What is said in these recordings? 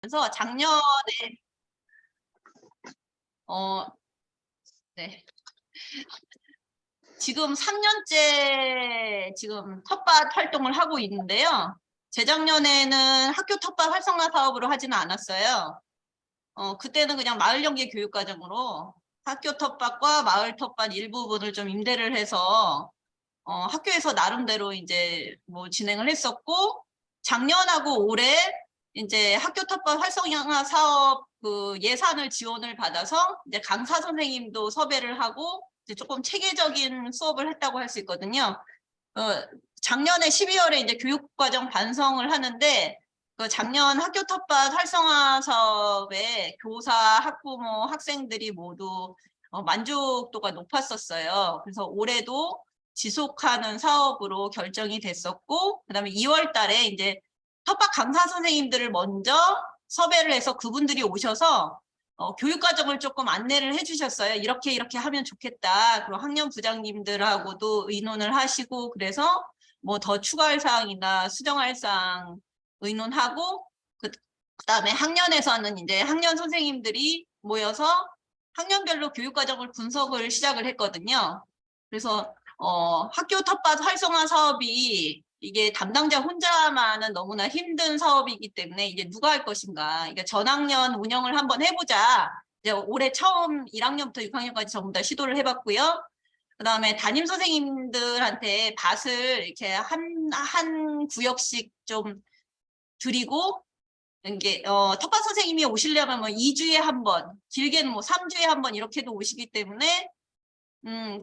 그래서 작년에 어, 네. 지금 3년째 지금 텃밭 활동을 하고 있는데요. 재작년에는 학교 텃밭 활성화 사업으로 하지는 않았어요. 그때는 그냥 마을 연계 교육과정으로 학교 텃밭과 마을 텃밭 일부분을 좀 임대를 해서 학교에서 나름대로 이제 뭐 진행을 했었고, 작년하고 올해 이제 학교 텃밭 활성화 사업 그 예산을 지원을 받아서 이제 강사 선생님도 섭외를 하고 이제 조금 체계적인 수업을 했다고 할 수 있거든요. 작년에 12월에 이제 교육과정 반성을 하는데, 그 작년 학교 텃밭 활성화 사업에 교사, 학부모, 학생들이 모두 만족도가 높았었어요. 그래서 올해도 지속하는 사업으로 결정이 됐었고, 그다음에 2월 달에 이제 텃밭 강사 선생님들을 먼저 섭외를 해서 그분들이 오셔서 교육과정을 조금 안내를 해주셨어요. 이렇게 하면 좋겠다. 그리고 학년 부장님들하고도 의논을 하시고, 그래서 뭐 더 추가할 사항이나 수정할 사항 의논하고, 그다음에 학년에서는 이제 학년 선생님들이 모여서 학년별로 교육과정을 분석을 시작을 했거든요. 그래서 학교 텃밭 활성화 사업이 이게 담당자 혼자만은 너무나 힘든 사업이기 때문에 이제 누가 할 것인가. 그러니까 전학년 운영을 한번 해보자. 이제 올해 처음 1학년부터 6학년까지 전부 다 시도를 해봤고요. 그다음에 담임 선생님들한테 밭을 이렇게 한 구역씩 좀 드리고, 이게 텃밭 선생님이 오시려면 뭐 2주에 한 번, 길게는 뭐 3주에 한 번 이렇게도 오시기 때문에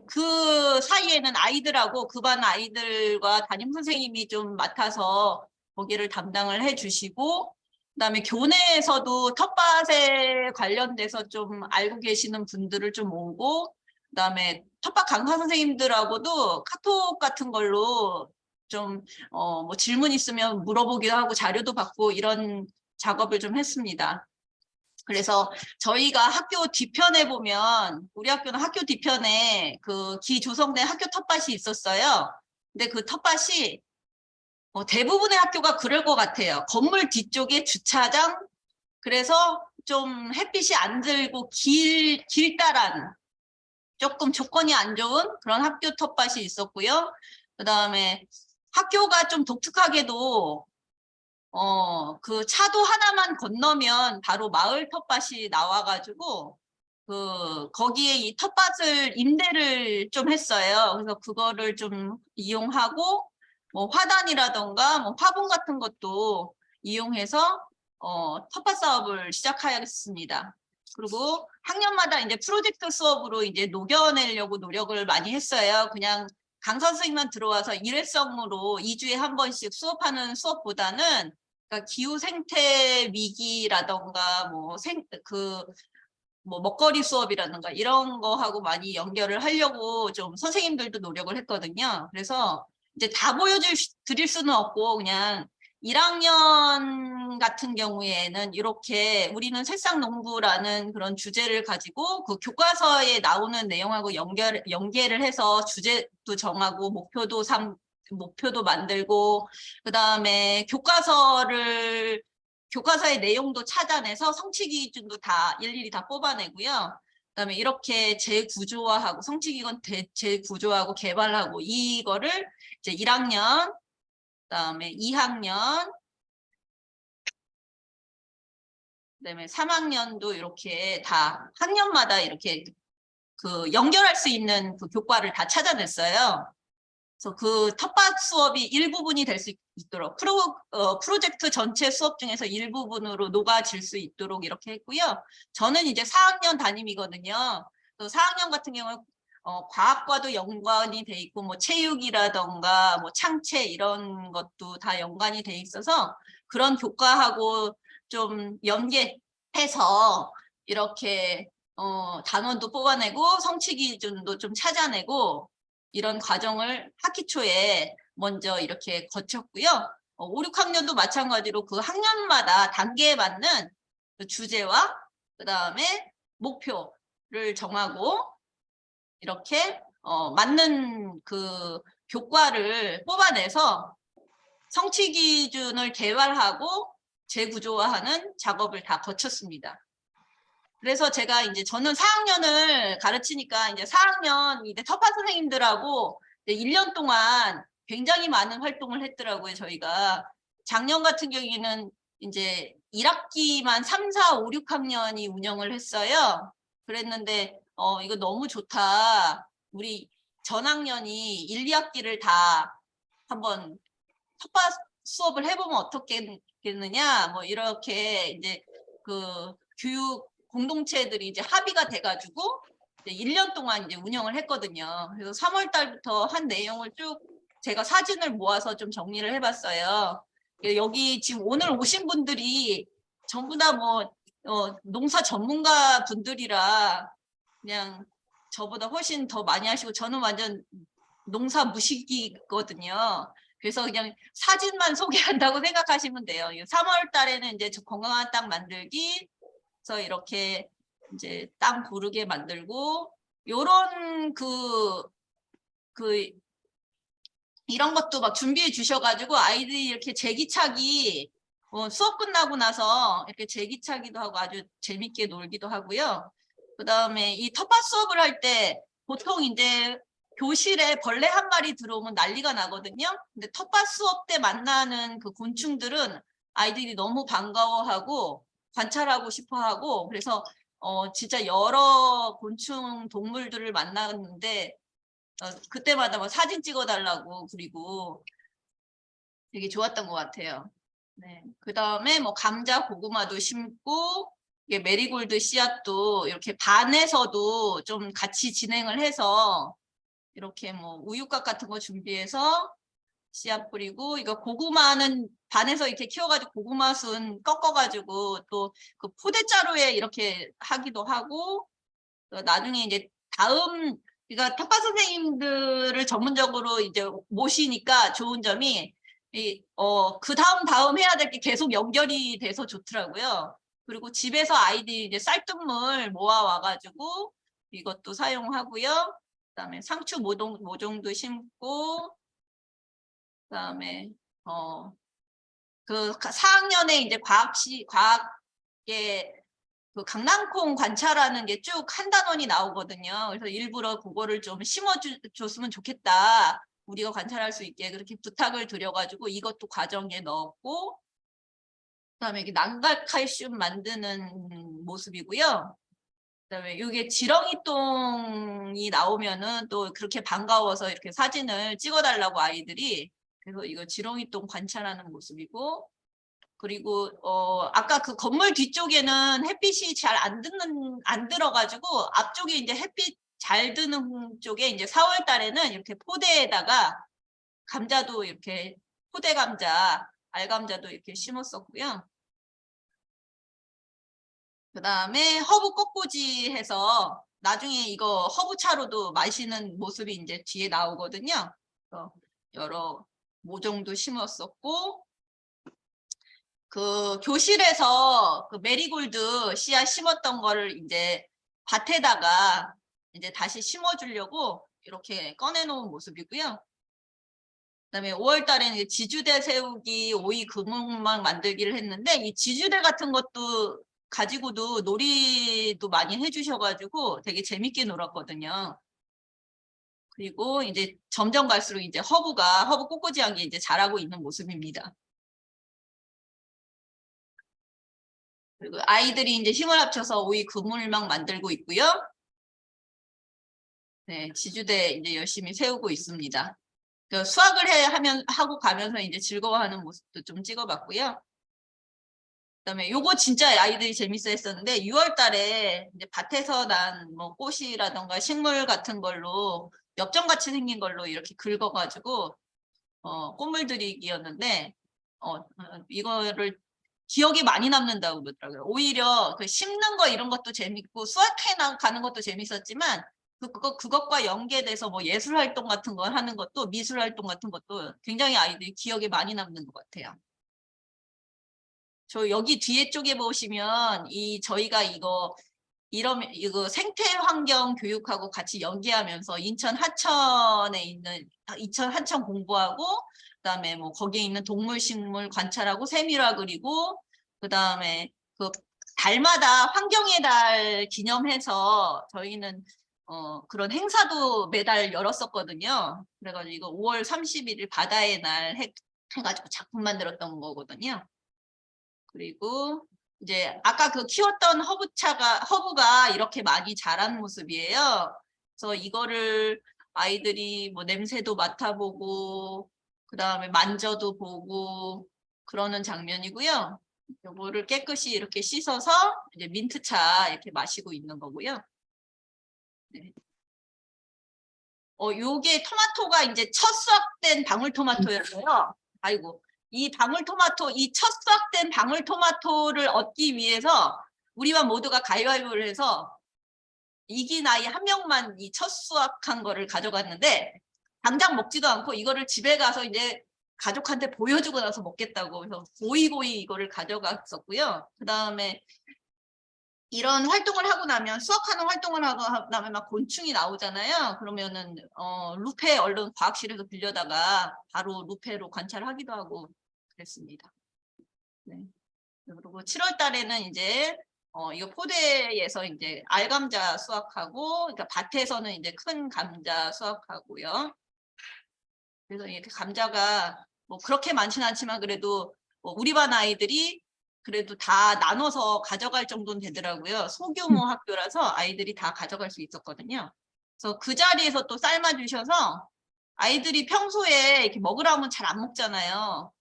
그 사이에는 아이들하고 그 반 아이들과 담임 선생님이 좀 맡아서 거기를 담당을 해주시고, 그다음에 교내에서도 텃밭에 관련돼서 좀 알고 계시는 분들을 좀 모으고, 그다음에 텃밭 강사 선생님들하고도 카톡 같은 걸로 좀 뭐 질문 있으면 물어보기도 하고 자료도 받고 이런 작업을 좀 했습니다. 그래서 저희가 학교 뒤편에 보면, 우리 학교는 학교 뒤편에 그 기조성된 학교 텃밭이 있었어요. 근데 그 텃밭이 대부분의 학교가 그럴 것 같아요. 건물 뒤쪽에 주차장, 그래서 좀 햇빛이 안 들고 길다란 조금 조건이 안 좋은 그런 학교 텃밭이 있었고요. 그다음에 학교가 좀 독특하게도 그 차도 하나만 건너면 바로 마을 텃밭이 나와가지고, 거기에 이 텃밭을 임대를 좀 했어요. 그래서 그거를 좀 이용하고, 뭐 화단이라던가 뭐 화분 같은 것도 이용해서, 텃밭 사업을 시작하였습니다. 그리고 학년마다 이제 프로젝트 수업으로 이제 녹여내려고 노력을 많이 했어요. 그냥 강사 선생님만 들어와서 일회성으로 2주에 한 번씩 수업하는 수업보다는, 그러니까 기후 생태 위기라던가 뭐 먹거리 수업이라든가 이런 거하고 많이 연결을 하려고 좀 선생님들도 노력을 했거든요. 그래서 이제 다 보여드릴 수는 없고, 그냥 1학년 같은 경우에는 이렇게 우리는 새싹농부라는 그런 주제를 가지고 그 교과서에 나오는 내용하고 연계를 해서 주제도 정하고 목표도 만들고, 그다음에 교과서의 내용도 찾아내서 성취 기준도 다 일일이 다 뽑아내고요. 그다음에 이렇게 재구조화하고 성취기관 재구조하고 개발하고, 이거를 이제 1학년, 그다음에 2학년, 그다음에 3학년도 이렇게 다 학년마다 이렇게 그 연결할 수 있는 그 교과를 다 찾아냈어요. 그래서 그 텃밭 수업이 일부분이 될 수 있도록 프로젝트 전체 수업 중에서 일부분으로 녹아질 수 있도록 이렇게 했고요. 저는 이제 4학년 담임이거든요. 또 4학년 같은 경우는 과학과도 연관이 돼 있고, 뭐 체육이라던가 뭐 창체 이런 것도 다 연관이 돼 있어서 그런 교과하고 좀 연계해서 이렇게 단원도 뽑아내고 성취 기준도 좀 찾아내고, 이런 과정을 학기 초에 먼저 이렇게 거쳤고요. 5, 6학년도 마찬가지로 그 학년마다 단계에 맞는 그 주제와 그다음에 목표를 정하고, 이렇게 맞는 그 교과를 뽑아내서 성취 기준을 개발하고, 재구조화하는 작업을 다 거쳤습니다. 그래서 제가 이제 저는 4학년을 가르치니까 이제 4학년 이제 텃밭 선생님들하고 1년 동안 굉장히 많은 활동을 했더라고요. 저희가 작년 같은 경우에는 이제 1학기만 3, 4, 5, 6학년이 운영을 했어요. 그랬는데 이거 너무 좋다. 우리 전학년이 1, 2학기를 다 한번 텃밭 수업을 해보면 어떻겠느냐 뭐 이렇게 이제 그 교육 공동체들이 이제 합의가 돼가지고 이제 1년 동안 이제 운영을 했거든요. 그래서 3월 달부터 한 내용을 쭉 제가 사진을 모아서 좀 정리를 해봤어요. 여기 지금 오늘 오신 분들이 전부 다 뭐 농사 전문가 분들이라 그냥 저보다 훨씬 더 많이 하시고 저는 완전 농사 무식이거든요. 그래서 그냥 사진만 소개한다고 생각하시면 돼요. 3월 달에는 이제 건강한 땅 만들기, 그래서 이렇게 이제 땅 고르게 만들고 요런 이런 것도 막 준비해 주셔가지고 아이들이 이렇게 제기차기 수업 끝나고 나서 이렇게 제기차기도 하고 아주 재밌게 놀기도 하고요. 그 다음에 이 텃밭 수업을 할 때 보통 이제 교실에 벌레 한 마리 들어오면 난리가 나거든요. 근데 텃밭 수업 때 만나는 그 곤충들은 아이들이 너무 반가워하고 관찰하고 싶어 하고 그래서 진짜 여러 곤충 동물들을 만났는데 그때마다 뭐 사진 찍어달라고 그리고 되게 좋았던 것 같아요. 네. 그 다음에 뭐 감자, 고구마도 심고 이게 메리골드 씨앗도 이렇게 반에서도 좀 같이 진행을 해서 이렇게 뭐 우유곽 같은 거 준비해서 씨앗 뿌리고 이거 고구마는 반에서 이렇게 키워가지고 고구마순 꺾어가지고 또 그 포대자루에 이렇게 하기도 하고 나중에 이제 다음 그러니까 텃밭 선생님들을 전문적으로 이제 모시니까 좋은 점이 그 다음 해야 될 게 계속 연결이 돼서 좋더라고요. 그리고 집에서 아이들이 이제 쌀뜨물 모아 와가지고 이것도 사용하고요. 그다음에 상추 모종도 심고 그다음에 그 4학년에 이제 과학계 그 강낭콩 관찰하는 게 쭉 한 단원이 나오거든요. 그래서 일부러 그거를 좀 심어줬으면 좋겠다. 우리가 관찰할 수 있게 그렇게 부탁을 드려가지고 이것도 과정에 넣었고 그다음에 이게 난각 칼슘 만드는 모습이고요. 그다음에 이게 지렁이똥이 나오면은 또 그렇게 반가워서 이렇게 사진을 찍어달라고 아이들이 그래서 이거 지렁이똥 관찰하는 모습이고 그리고 아까 그 건물 뒤쪽에는 햇빛이 잘 안 들어가지고 앞쪽에 이제 햇빛 잘 드는 쪽에 이제 4월 달에는 이렇게 포대에다가 감자도 이렇게 포대 감자, 알감자도 이렇게 심었었고요. 그 다음에 허브 꽃꽂이 해서 나중에 이거 허브차로도 마시는 모습이 이제 뒤에 나오거든요. 여러 모종도 심었었고 그 교실에서 그 메리골드 씨앗 심었던 거를 이제 밭에다가 이제 다시 심어주려고 이렇게 꺼내놓은 모습이고요. 그다음에 5월 달에는 지주대 세우기, 오이 그물망 만들기를 했는데 이 지주대 같은 것도 가지고도 놀이도 많이 해주셔가지고 되게 재밌게 놀았거든요. 그리고 이제 점점 갈수록 이제 허브 꽃꽂이 한 게 이제 자라고 있는 모습입니다. 그리고 아이들이 이제 힘을 합쳐서 오이 그물망 만들고 있고요. 네, 지주대 이제 열심히 세우고 있습니다. 수학을 하고 가면서 이제 즐거워하는 모습도 좀 찍어봤고요. 그다음에 요거 진짜 아이들이 재밌어 했었는데 6월 달에 이제 밭에서 난 뭐 꽃이라던가 식물 같은 걸로 엽전같이 생긴 걸로 이렇게 긁어가지고 꽃물 들이기였는데 이거를 기억이 많이 남는다고 그러더라고요. 오히려 그 심는 거 이런 것도 재밌고 수학회 가는 것도 재밌었지만 그것과 연계돼서 뭐 예술 활동 같은 거 하는 것도 미술 활동 같은 것도 굉장히 아이들이 기억에 많이 남는 것 같아요. 저 여기 뒤에 쪽에 보시면 저희가 이거 생태 환경 교육하고 같이 연계하면서 인천 하천 공부하고 그다음에 뭐 거기에 있는 동물 식물 관찰하고 세밀화 그리고 그다음에 그 달마다 환경의 달 기념해서 저희는 그런 행사도 매달 열었었거든요. 그래가지고 이거 5월 31일 바다의 날 해가지고 작품 만들었던 거거든요. 그리고 이제 아까 그 키웠던 허브가 이렇게 많이 자란 모습이에요. 그래서 이거를 아이들이 뭐 냄새도 맡아보고 그다음에 만져도 보고 그러는 장면이고요. 요거를 깨끗이 이렇게 씻어서 이제 민트차 이렇게 마시고 있는 거고요. 네. 요게 토마토가 이제 첫 수확된 방울토마토였어요. 아이고, 이 방울토마토, 이 첫 수확된 방울토마토를 얻기 위해서 우리만 모두가 가위바위보를 해서 이긴 아이 한 명만 이 첫 수확한 거를 가져갔는데 당장 먹지도 않고 이거를 집에 가서 이제 가족한테 보여주고 나서 먹겠다고 그래서 고이고이 이거를 가져갔었고요. 그 다음에 이런 활동을 하고 나면 수학하는 활동을 하고 나면 막 곤충이 나오잖아요. 그러면은 루페 얼른 과학실에서 빌려다가 바로 루페로 관찰하기도 하고 그랬습니다. 네. 그리고 7월 달에는 이제 이거 포대에서 이제 알감자 수확하고 그러니까 밭에서는 이제 큰 감자 수확하고요. 그래서 이렇게 감자가 뭐 그렇게 많지는 않지만 그래도 뭐 우리 반 아이들이 그래도 다 나눠서 가져갈 정도는 되더라고요. 소규모 학교라서 아이들이 다 가져갈 수 있었거든요. 그래서 그 자리에서 또 삶아주셔서 아이들이 평소에 이렇게 먹으라면 잘 안 먹잖아요.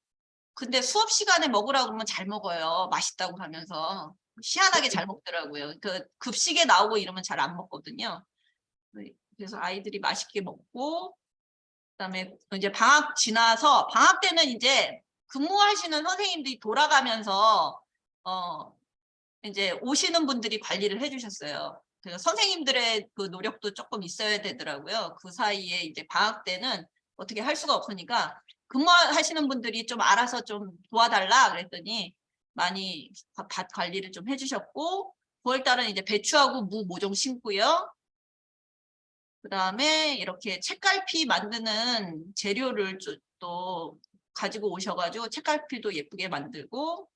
근데 수업 시간에 먹으라고 그러면 잘 먹어요. 맛있다고 하면서. 희한하게 잘 먹더라고요. 그 급식에 나오고 이러면 잘 안 먹거든요. 그래서 아이들이 맛있게 먹고 그다음에 이제 방학 지나서 방학 때는 이제 근무하시는 선생님들이 돌아가면서 이제 오시는 분들이 관리를 해주셨어요. 그래서 선생님들의 그 노력도 조금 있어야 되더라고요. 그 사이에 이제 방학 때는 어떻게 할 수가 없으니까 근무하시는 분들이 좀 알아서 좀 도와달라 그랬더니 많이 밭 관리를 좀 해주셨고 9월 달은 이제 배추하고 무 모종 심고요. 그다음에 이렇게 책갈피 만드는 재료를 또 가지고 오셔가지고 책갈피도 예쁘게 만들고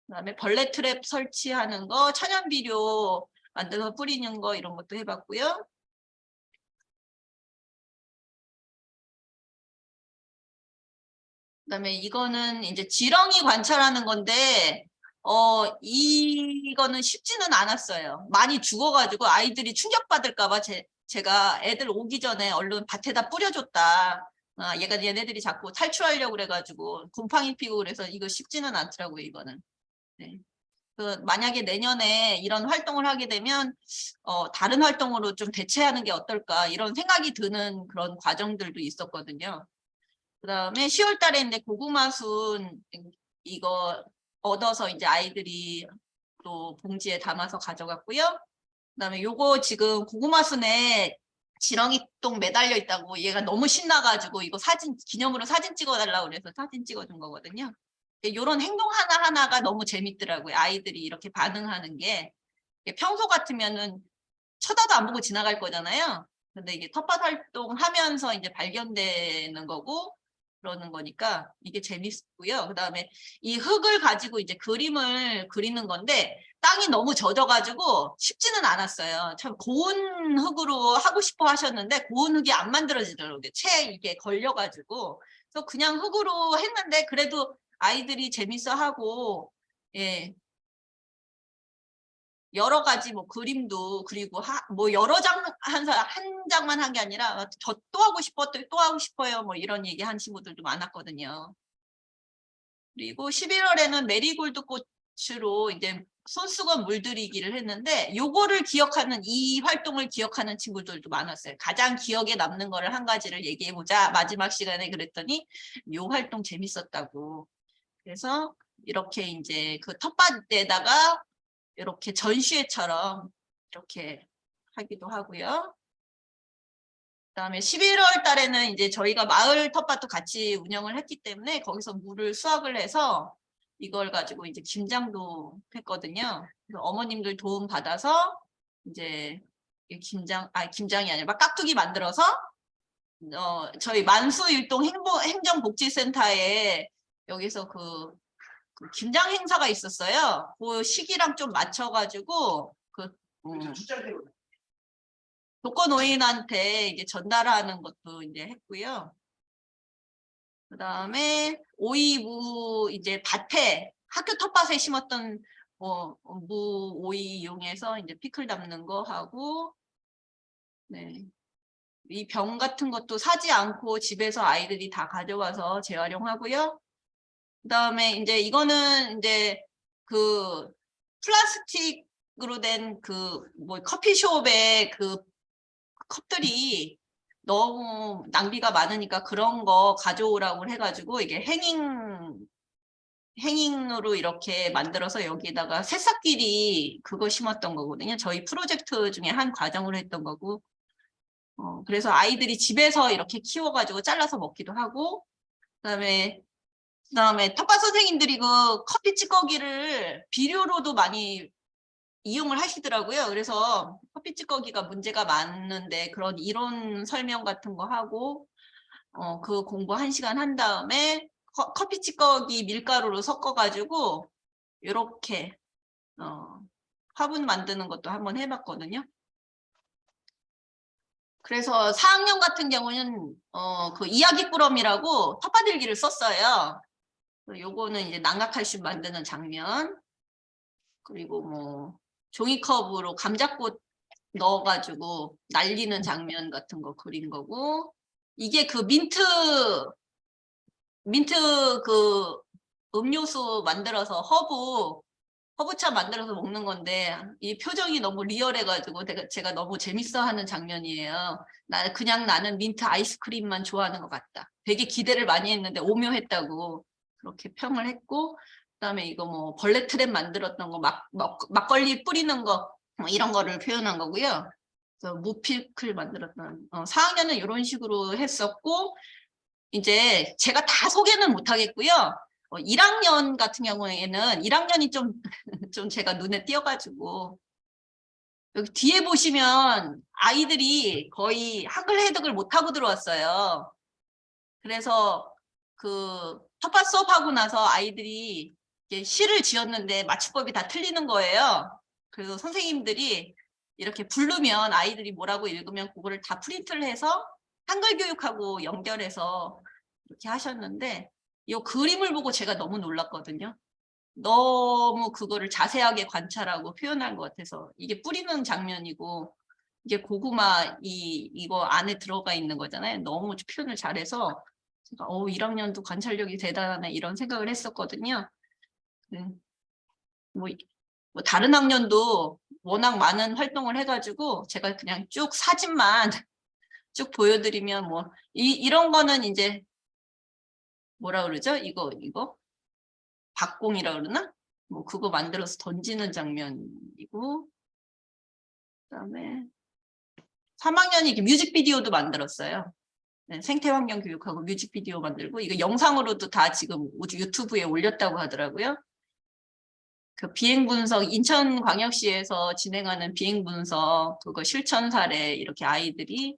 그다음에 벌레 트랩 설치하는 거, 천연 비료 만들어서 뿌리는 거 이런 것도 해봤고요. 그다음에 이거는 이제 지렁이 관찰하는 건데 이거는 쉽지는 않았어요. 많이 죽어가지고 아이들이 충격받을까 봐 제가 애들 오기 전에 얼른 밭에다 뿌려줬다. 얘네들이 자꾸 탈출하려고 그래가지고 곰팡이 피고 그래서 이거 쉽지는 않더라고요, 이거는. 네. 만약에 내년에 이런 활동을 하게 되면 다른 활동으로 좀 대체하는 게 어떨까 이런 생각이 드는 그런 과정들도 있었거든요. 그다음에 10월 달에 이제 고구마순 이거 얻어서 이제 아이들이 또 봉지에 담아서 가져갔고요. 그다음에 요거 지금 고구마순에 지렁이똥 매달려 있다고 얘가 너무 신나가지고 이거 기념으로 사진 찍어달라고 그래서 사진 찍어준 거거든요. 이런 행동 하나하나가 너무 재밌더라고요. 아이들이 이렇게 반응하는 게 평소 같으면은 쳐다도 안 보고 지나갈 거잖아요. 근데 이게 텃밭 활동하면서 이제 발견되는 거고 그러는 거니까 이게 재밌고요. 그다음에 이 흙을 가지고 이제 그림을 그리는 건데 땅이 너무 젖어가지고 쉽지는 않았어요. 참 고운 흙으로 하고 싶어 하셨는데 고운 흙이 안 만들어지더라고요. 채 이게 걸려가지고 그래서 그냥 흙으로 했는데 그래도 아이들이 재밌어 하고 예. 여러 가지 뭐 그림도 그리고 뭐 여러 장 한 장만 한 게 아니라 저 또 하고 싶어 또 하고 싶어요 뭐 이런 얘기 한 친구들도 많았거든요. 그리고 11월에는 메리골드 꽃으로 이제 손수건 물들이기를 했는데 요거를 기억하는 이 활동을 기억하는 친구들도 많았어요. 가장 기억에 남는 거를 한 가지를 얘기해 보자 마지막 시간에 그랬더니 요 활동 재밌었다고. 그래서 이렇게 이제 그 텃밭에다가 이렇게 전시회처럼 이렇게 하기도 하고요. 그다음에 11월 달에는 이제 저희가 마을 텃밭도 같이 운영을 했기 때문에 거기서 물을 수확을 해서 이걸 가지고 이제 김장도 했거든요. 그래서 어머님들 도움 받아서 이제 김장이 아니라 깍두기 만들어서 저희 만수일동 행정복지센터에 여기서 그 그 김장 행사가 있었어요. 그 시기랑 좀 맞춰가지고 그 독거노인한테 이제 전달하는 것도 이제 했고요. 그다음에 오이무 이제 밭에 학교 텃밭에 심었던 무 오이 이용해서 이제 피클 담는 거 하고, 네. 이 병 같은 것도 사지 않고 집에서 아이들이 다 가져와서 재활용하고요. 그다음에 이제 이거는 이제 그 플라스틱으로 된 그 뭐 커피숍에 그 컵들이 너무 낭비가 많으니까 그런 거 가져오라고 해가지고 이게 행잉으로 이렇게 만들어서 여기다가 새싹끼리 그거 심었던 거거든요. 저희 프로젝트 중에 한 과정으로 했던 거고, 그래서 아이들이 집에서 이렇게 키워가지고 잘라서 먹기도 하고, 그다음에 텃밭 선생님들이 그 커피 찌꺼기를 비료로도 많이 이용을 하시더라고요. 그래서 커피 찌꺼기가 문제가 많은데 그런 이론 설명 같은 거 하고, 그 공부 1시간 한 다음에 커피 찌꺼기 밀가루로 섞어가지고 이렇게 화분 만드는 것도 한번 해봤거든요. 그래서 4학년 같은 경우는 그 이야기꾸러미라고 텃밭일기를 썼어요. 요거는 이제 난각칼슘 만드는 장면, 그리고 뭐 종이컵으로 감자꽃 넣어가지고 날리는 장면 같은 거 그린 거고, 이게 그 민트 그 음료수 만들어서 허브차 만들어서 먹는 건데 이 표정이 너무 리얼해가지고 제가 너무 재밌어하는 장면이에요. 나는 민트 아이스크림만 좋아하는 것 같다. 되게 기대를 많이 했는데 오묘했다고 그렇게 평을 했고, 그다음에 이거 뭐 벌레 트랩 만들었던 거 막걸리 뿌리는 거 뭐 이런 거를 표현한 거고요. 그래서 무피클 만들었던 4학년은 이런 식으로 했었고, 이제 제가 다 소개는 못 하겠고요. 1학년 같은 경우에는 1학년이 좀 제가 눈에 띄어가지고, 여기 뒤에 보시면 아이들이 거의 한글 해독을 못하고 들어왔어요. 그래서 그 텃밭 수업하고 나서 아이들이 시를 지었는데 맞춤법이 다 틀리는 거예요. 그래서 선생님들이 이렇게 부르면 아이들이 뭐라고 읽으면 그거를 다 프린트를 해서 한글 교육하고 연결해서 이렇게 하셨는데, 이 그림을 보고 제가 너무 놀랐거든요. 너무 그거를 자세하게 관찰하고 표현한 것 같아서, 이게 뿌리는 장면이고 이게 고구마 이거 안에 들어가 있는 거잖아요. 너무 표현을 잘해서 제가 1학년도 관찰력이 대단하네 이런 생각을 했었거든요. 네. 뭐 다른 학년도 워낙 많은 활동을 해가지고 제가 그냥 쭉 사진만 쭉 보여드리면 뭐 이런 거는 이제 뭐라 그러죠? 이거 박공이라 그러나? 뭐 그거 만들어서 던지는 장면이고, 그다음에 3학년이 뮤직비디오도 만들었어요. 네, 생태환경 교육하고 뮤직비디오 만들고, 이거 영상으로도 다 지금 유튜브에 올렸다고 하더라고요. 그 비행분석, 인천광역시에서 진행하는 비행분석 그거 실천 사례 이렇게 아이들이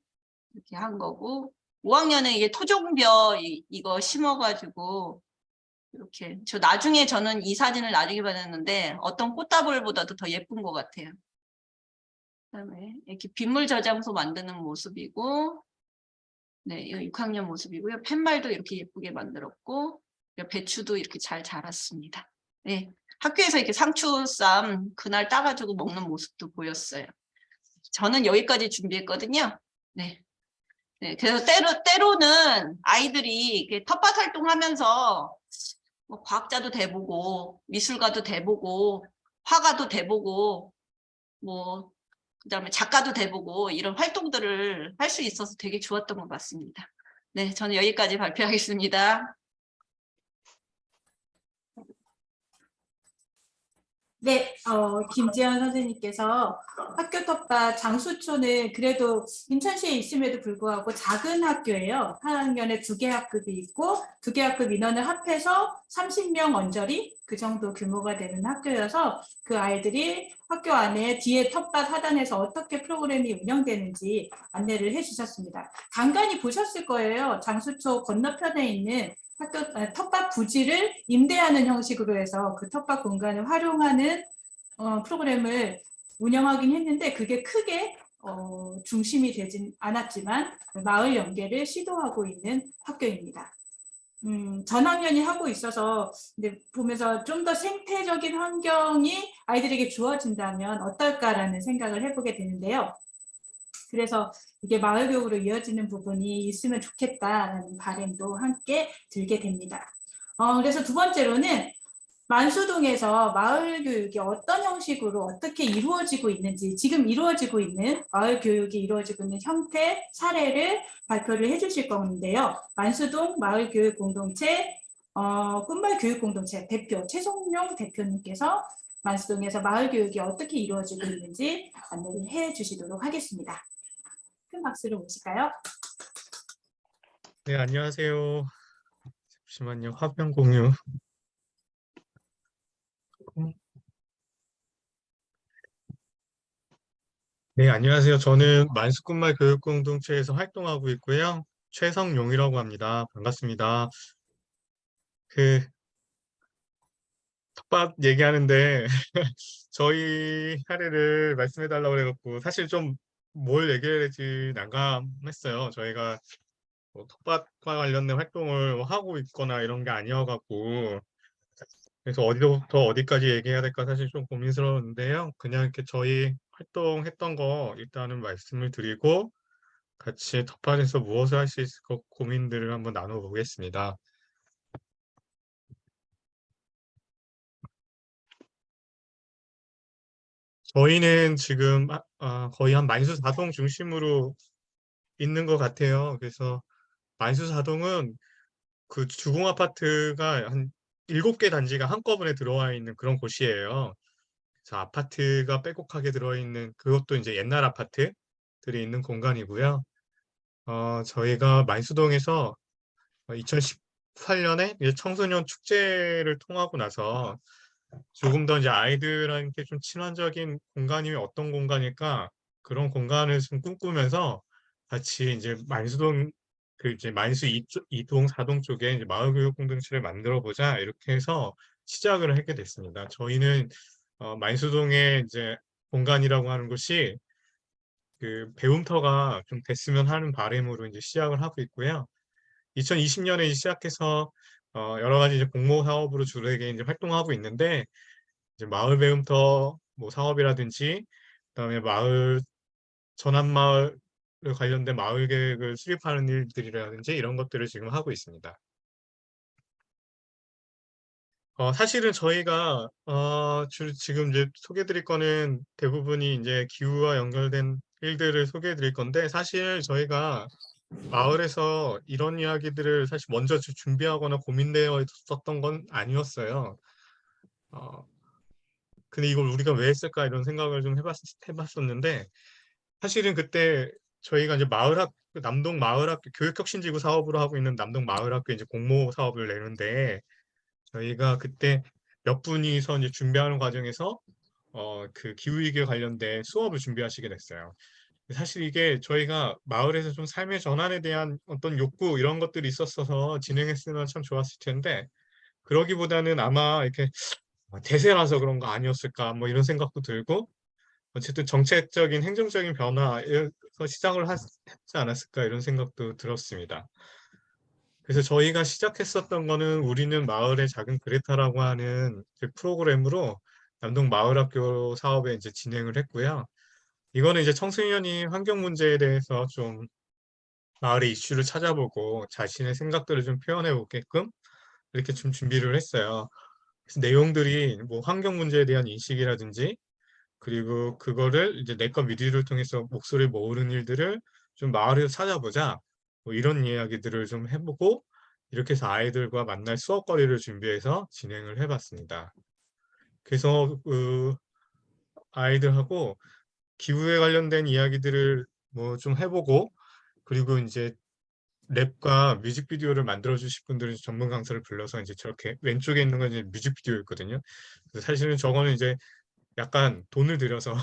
이렇게 한 거고, 5학년은 이게 토종벼 이거 심어가지고 이렇게, 나중에 저는 이 사진을 나중에 받았는데 어떤 꽃다발보다도 더 예쁜 것 같아요. 그다음에 이렇게 빗물 저장소 만드는 모습이고, 네, 이거 6학년 모습이고요. 팻말도 이렇게 예쁘게 만들었고, 배추도 이렇게 잘 자랐습니다. 네, 학교에서 이렇게 상추쌈 그날 따가지고 먹는 모습도 보였어요. 저는 여기까지 준비했거든요. 네. 네, 그래서 때로는 아이들이 이렇게 텃밭 활동하면서 뭐 과학자도 돼보고 미술가도 돼보고 화가도 돼보고 뭐 그다음에 작가도 돼보고 이런 활동들을 할 수 있어서 되게 좋았던 것 같습니다. 네, 저는 여기까지 발표하겠습니다. 네, 김지연 선생님께서 학교 텃밭 장수초는 그래도 인천시에 있음에도 불구하고 작은 학교예요. 4학년에 2개 학급이 있고 2개 학급 인원을 합해서 30명 언저리 그 정도 규모가 되는 학교여서 그 아이들이 학교 안에 뒤에 텃밭 하단에서 어떻게 프로그램이 운영되는지 안내를 해주셨습니다. 간간히 보셨을 거예요. 장수초 건너편에 있는 텃밭 부지를 임대하는 형식으로 해서 그 텃밭 공간을 활용하는 프로그램을 운영하긴 했는데 그게 크게 중심이 되진 않았지만 마을 연계를 시도하고 있는 학교입니다. 전학년이 하고 있어서 근데 보면서 좀 더 생태적인 환경이 아이들에게 주어진다면 어떨까라는 생각을 해보게 되는데요. 그래서 이게 마을 교육으로 이어지는 부분이 있으면 좋겠다라는 바람도 함께 들게 됩니다. 그래서 두 번째로는 만수동에서 마을 교육이 어떤 형식으로 어떻게 이루어지고 있는지, 지금 이루어지고 있는 마을 교육이 이루어지고 있는 형태, 사례를 발표를 해주실 건데요. 만수동 마을 교육 공동체, 꿈말 교육 공동체 대표 최송룡 대표님께서 만수동에서 마을 교육이 어떻게 이루어지고 있는지 안내를 해주시도록 하겠습니다. 큰 박수를 모실까요? 네, 안녕하세요. 잠시만요. 화면 공유. 네, 안녕하세요. 저는 만수꾼말 교육공동체에서 활동하고 있고요. 최성용이라고 합니다. 반갑습니다. 그 텃밭 얘기하는데 저희 사례를 말씀해 달라고 해갖고 사실 좀 뭘 얘기해야 될지 난감했어요. 저희가 뭐 텃밭과 관련된 활동을 하고 있거나 이런 게 아니어갖고 그래서 어디부터 어디까지 얘기해야 될까 사실 좀 고민스러웠는데요. 그냥 이렇게 저희 활동했던 거 일단은 말씀을 드리고 같이 텃밭에서 무엇을 할 수 있을까 고민들을 한번 나눠보겠습니다. 저희는 지금 거의 한 만수사동 중심으로 있는 것 같아요. 그래서 만수사동은 그 주공 아파트가 한 7개 단지가 한꺼번에 들어와 있는 그런 곳이에요. 그래서 아파트가 빼곡하게 들어있는 그것도 이제 옛날 아파트들이 있는 공간이고요. 저희가 만수동에서 2018년에 청소년 축제를 통하고 나서 조금 더 이제 아이들한테 좀 친화적인 공간이 어떤 공간일까 그런 공간을 좀 꿈꾸면서 같이 이제 만수동 그 이제 만수 2동 4동 쪽에 이제 마을교육 공동체를 만들어 보자 이렇게 해서 시작을 하게 됐습니다. 저희는 만수동의 이제 공간이라고 하는 곳이 그 배움터가 좀 됐으면 하는 바람으로 이제 시작을 하고 있고요. 2020년에 시작해서 여러 가지 이제 공모 사업으로 주로에게 이제 활동하고 있는데 이제 마을 배움터 뭐 사업이라든지 그다음에 마을 전환마을 관련된 마을 계획을 수립하는 일들이라든지 이런 것들을 지금 하고 있습니다. 사실은 저희가 지금 이제 소개드릴 거는 대부분이 이제 기후와 연결된 일들을 소개드릴 건데 사실 저희가 마을에서 이런 이야기들을 사실 먼저 준비하거나 고민되어 있었던 건 아니었어요. 어, 근데 이걸 우리가 왜 했을까 이런 생각을 좀 해봤었는데 사실은 그때 저희가 이제 남동 마을학교 교육혁신지구 사업으로 하고 있는 남동 마을학교 이제 공모 사업을 내는데 저희가 그때 몇 분이서 이제 준비하는 과정에서 그 기후위기에 관련된 수업을 준비하시게 됐어요. 사실 이게 저희가 마을에서 좀 삶의 전환에 대한 어떤 욕구 이런 것들이 있었어서 진행했으면 참 좋았을 텐데 그러기보다는 아마 이렇게 대세라서 그런 거 아니었을까 뭐 이런 생각도 들고 어쨌든 정책적인 행정적인 변화에서 시작을 했지 않았을까 이런 생각도 들었습니다. 그래서 저희가 시작했었던 거는 우리는 마을의 작은 그레타라고 하는 그 프로그램으로 남동 마을학교 사업에 이제 진행을 했고요. 이거는 이제 청소년이 환경 문제에 대해서 좀 마을의 이슈를 찾아보고 자신의 생각들을 좀 표현해 보게끔 이렇게 좀 준비를 했어요. 그래서 내용들이 뭐 환경 문제에 대한 인식이라든지 그리고 그거를 이제 내과 미디어를 통해서 목소리 모으는 일들을 좀 마을에서 찾아보자. 뭐 이런 이야기들을 좀 해보고 이렇게 해서 아이들과 만날 수업거리를 준비해서 진행을 해봤습니다. 그래서 그 아이들하고 기후에 관련된 이야기들을 뭐 좀 해보고 그리고 이제 랩과 뮤직비디오를 만들어 주실 분들은 전문 강사를 불러서 이제 저렇게 왼쪽에 있는 건 이제 뮤직비디오였거든요. 그래서 사실은 저거는 이제 약간 돈을 들여서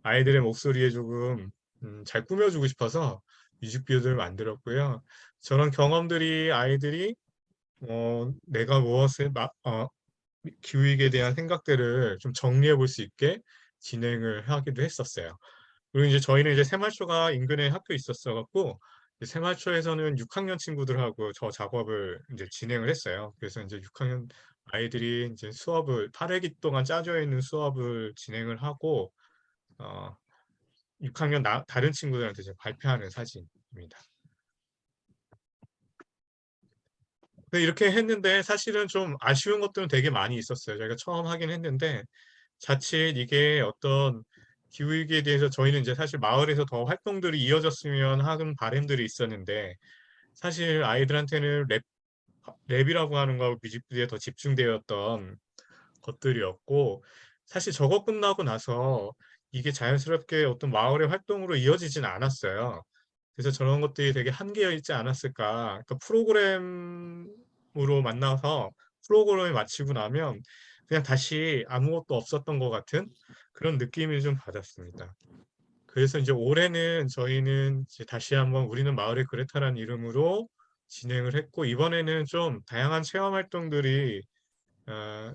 아이들의 목소리에 조금 잘 꾸며주고 싶어서 뮤직비디오를 만들었고요. 저런 경험들이 아이들이 내가 무엇을 기후위기에 대한 생각들을 좀 정리해 볼 수 있게 진행을 하기도 했었어요. 그리고 이제 저희는 이제 새말초가 인근에 학교에 있었어 갖고 새말초에서는 6학년 친구들하고 저 작업을 이제 진행을 했어요. 그래서 이제 6학년 아이들이 이제 수업을 8회기 동안 짜져 있는 수업을 진행을 하고 어, 6학년 다른 친구들한테 이제 발표하는 사진입니다. 근데 이렇게 했는데 사실은 좀 아쉬운 것들은 되게 많이 있었어요. 저희가 처음 하긴 했는데 자칫 이게 어떤 기후위기에 대해서 저희는 이제 사실 마을에서 더 활동들이 이어졌으면 하는 바람들이 있었는데 사실 아이들한테는 랩이라고 하는 거 뮤직비디오에 더 집중되었던 것들이었고 사실 저거 끝나고 나서 이게 자연스럽게 어떤 마을의 활동으로 이어지진 않았어요. 그래서 저런 것들이 되게 한계어 있지 않았을까. 그러니까 프로그램으로 만나서 프로그램을 마치고 나면 그냥 다시 아무것도 없었던 것 같은 그런 느낌을 좀 받았습니다. 그래서 이제 올해는 저희는 이제 다시 한번 우리는 마을의 그레타라는 이름으로 진행을 했고 이번에는 좀 다양한 체험 활동들이 어,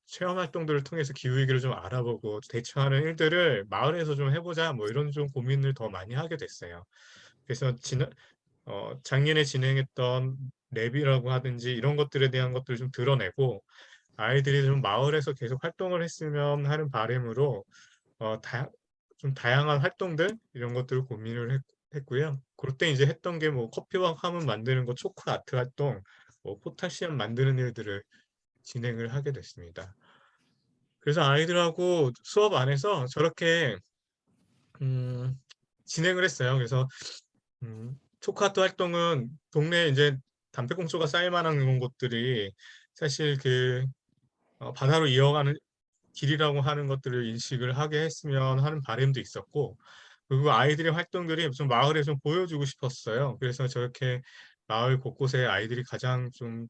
체험 활동들을 통해서 기후위기를 좀 알아보고 대처하는 일들을 마을에서 좀 해보자 뭐 이런 좀 고민을 더 많이 하게 됐어요. 그래서 작년에 진행했던 랩이라고 하든지 이런 것들에 대한 것들을 좀 드러내고 아이들이 좀 마을에서 계속 활동을 했으면 하는 바람으로 좀 다양한 활동들 이런 것들을 고민을 했고요. 그럴 때 이제 했던 게 뭐 커피와 화분 만드는 거, 초크 아트 활동, 뭐 포타시움 만드는 일들을 진행을 하게 됐습니다. 그래서 아이들하고 수업 안에서 저렇게 음, 진행을 했어요. 그래서 초크 아트 활동은 동네에 이제 담배꽁초가 쌓일 만한 그런 곳들이 사실 바다로 이어가는 길이라고 하는 것들을 인식을 하게 했으면 하는 바람도 있었고 그리고 아이들의 활동들이 좀 마을에 좀 보여주고 싶었어요. 그래서 저렇게 마을 곳곳에 아이들이 가장 좀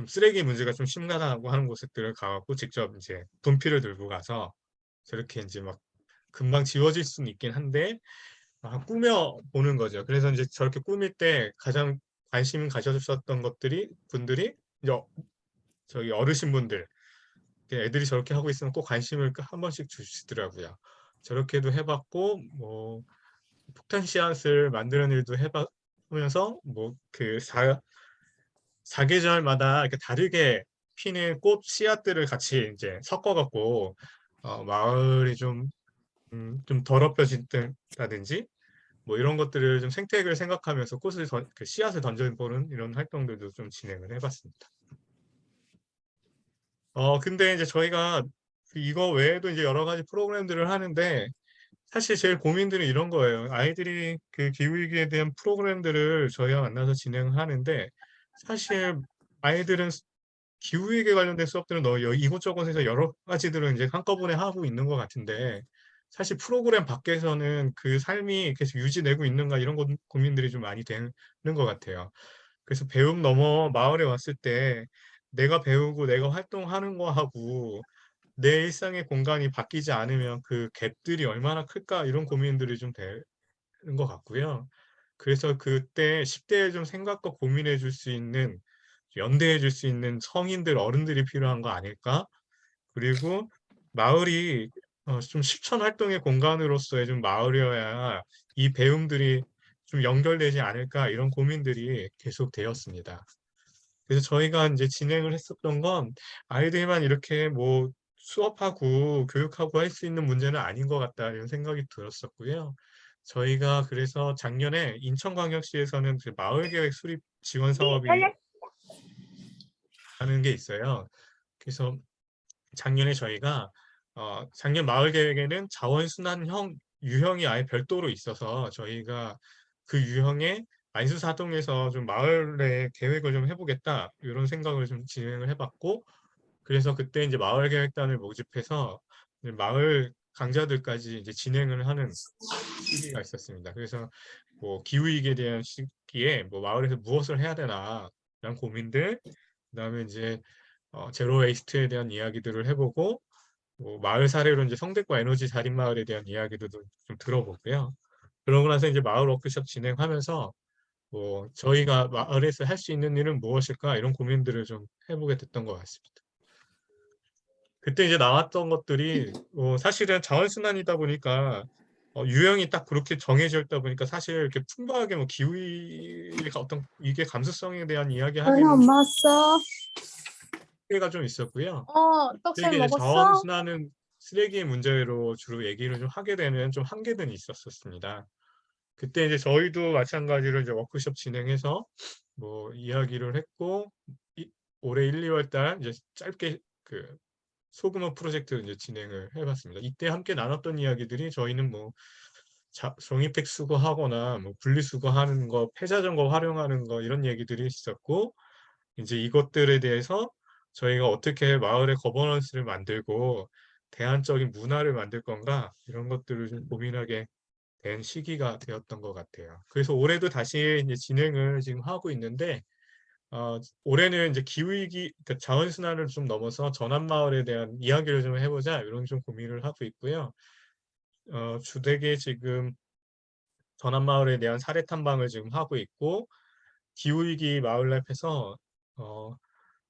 쓰레기 문제가 좀 심각하다고 하는 곳들을 가갖고 직접 이제 분필을 들고 가서 저렇게 이제 막 금방 지워질 수는 있긴 한데 꾸며 보는 거죠. 그래서 이제 저렇게 꾸밀 때 가장 관심 가져주셨던 분들이 이제 저기 어르신분들 애들이 저렇게 하고 있으면 꼭 관심을 한 번씩 주시더라고요. 저렇게도 해봤고 뭐 폭탄 씨앗을 만드는 일도 해보면서 뭐 사계절마다 이렇게 다르게 피는 꽃 씨앗들을 같이 이제 섞어갖고 마을이 좀 더럽혀진다든지 뭐 이런 것들을 좀 생태계를 생각하면서 그 씨앗을 던져보는 이런 활동들도 좀 진행을 해봤습니다. 근데 이제 저희가 이거 외에도 이제 여러 가지 프로그램들을 하는데 사실 제일 고민들은 이런 거예요. 아이들이 그 기후위기에 대한 프로그램들을 저희와 만나서 진행을 하는데 사실 아이들은 기후위기 관련된 수업들은 이곳저곳에서 여러 가지들을 이제 한꺼번에 하고 있는 것 같은데 사실 프로그램 밖에서는 그 삶이 계속 유지되고 있는가 이런 고민들이 좀 많이 되는 것 같아요. 그래서 배움 넘어 마을에 왔을 때 내가 배우고 내가 활동하는 거하고 내 일상의 공간이 바뀌지 않으면 그 갭들이 얼마나 클까 이런 고민들이 좀 되는 것 같고요. 그래서 그때 10대에 좀 생각과 고민해 줄 수 있는 연대해 줄 수 있는 성인들 어른들이 필요한 거 아닐까? 그리고 마을이 좀 실천 활동의 공간으로서의 좀 마을이어야 이 배움들이 좀 연결되지 않을까 이런 고민들이 계속 되었습니다. 그래서 저희가 이제 진행을 했었던 건 아이들만 이렇게 뭐 수업하고 교육하고 할 수 있는 문제는 아닌 것 같다 이런 생각이 들었었고요. 저희가 그래서 작년에 인천광역시에서는 그 마을계획 수립 지원 사업이 하는 게 있어요. 그래서 작년에 저희가 작년 마을 계획에는 자원순환형 유형이 아예 별도로 있어서 저희가 그 유형에 만수사동에서 좀 마을의 계획을 좀 해보겠다 이런 생각을 좀 진행을 해봤고 그래서 그때 이제 마을 계획단을 모집해서 이제 마을 강좌들까지 이제 진행을 하는 시기가 있었습니다. 그래서 뭐 기후위기에 대한 시기에 뭐 마을에서 무엇을 해야 되나 이런 고민들 그다음에 이제 제로 웨이스트에 대한 이야기들을 해보고 뭐 마을 사례로 이제 성대과 에너지 자립 마을에 대한 이야기도 좀 들어보고요. 그러고 나서 이제 마을 워크숍 진행하면서 뭐 저희가 마을에서 할 수 있는 일은 무엇일까 이런 고민들을 좀 해보게 됐던 것 같습니다. 그때 이제 나왔던 것들이 사실은 자원순환이다 보니까 유형이 딱 그렇게 정해져 있다 보니까 사실 이렇게 풍부하게 뭐 기후가 어떤 이게 감수성에 대한 너네 이야기하기는 좀 엄마 왔어? 한계가 좀 있었고요. 떡살 이게 이제 먹었어? 자원순환은 쓰레기의 문제로 주로 얘기를 좀 하게 되는 좀 한계는 있었습니다. 그때 이제 저희도 마찬가지로 이제 워크숍 진행해서 뭐 이야기를 했고 올해 1, 2월 달 이제 짧게 그 소규모 프로젝트 이제 진행을 해봤습니다. 이때 함께 나눴던 이야기들이 저희는 뭐 종이팩 수거하거나 뭐 분리수거하는 거, 폐자전거 활용하는 거 이런 얘기들이 있었고 이제 이것들에 대해서 저희가 어떻게 마을의 거버넌스를 만들고 대안적인 문화를 만들 건가 이런 것들을 좀 고민하게 된 시기가 되었던 것 같아요. 그래서 올해도 다시 이제 진행을 지금 하고 있는데 올해는 이제 기후위기, 그러니까 자원순환을 좀 넘어서 전환마을에 대한 이야기를 좀 해보자 이런 좀 고민을 하고 있고요. 주되게 지금 전환마을에 대한 사례 탐방을 지금 하고 있고 기후위기 마을랩에서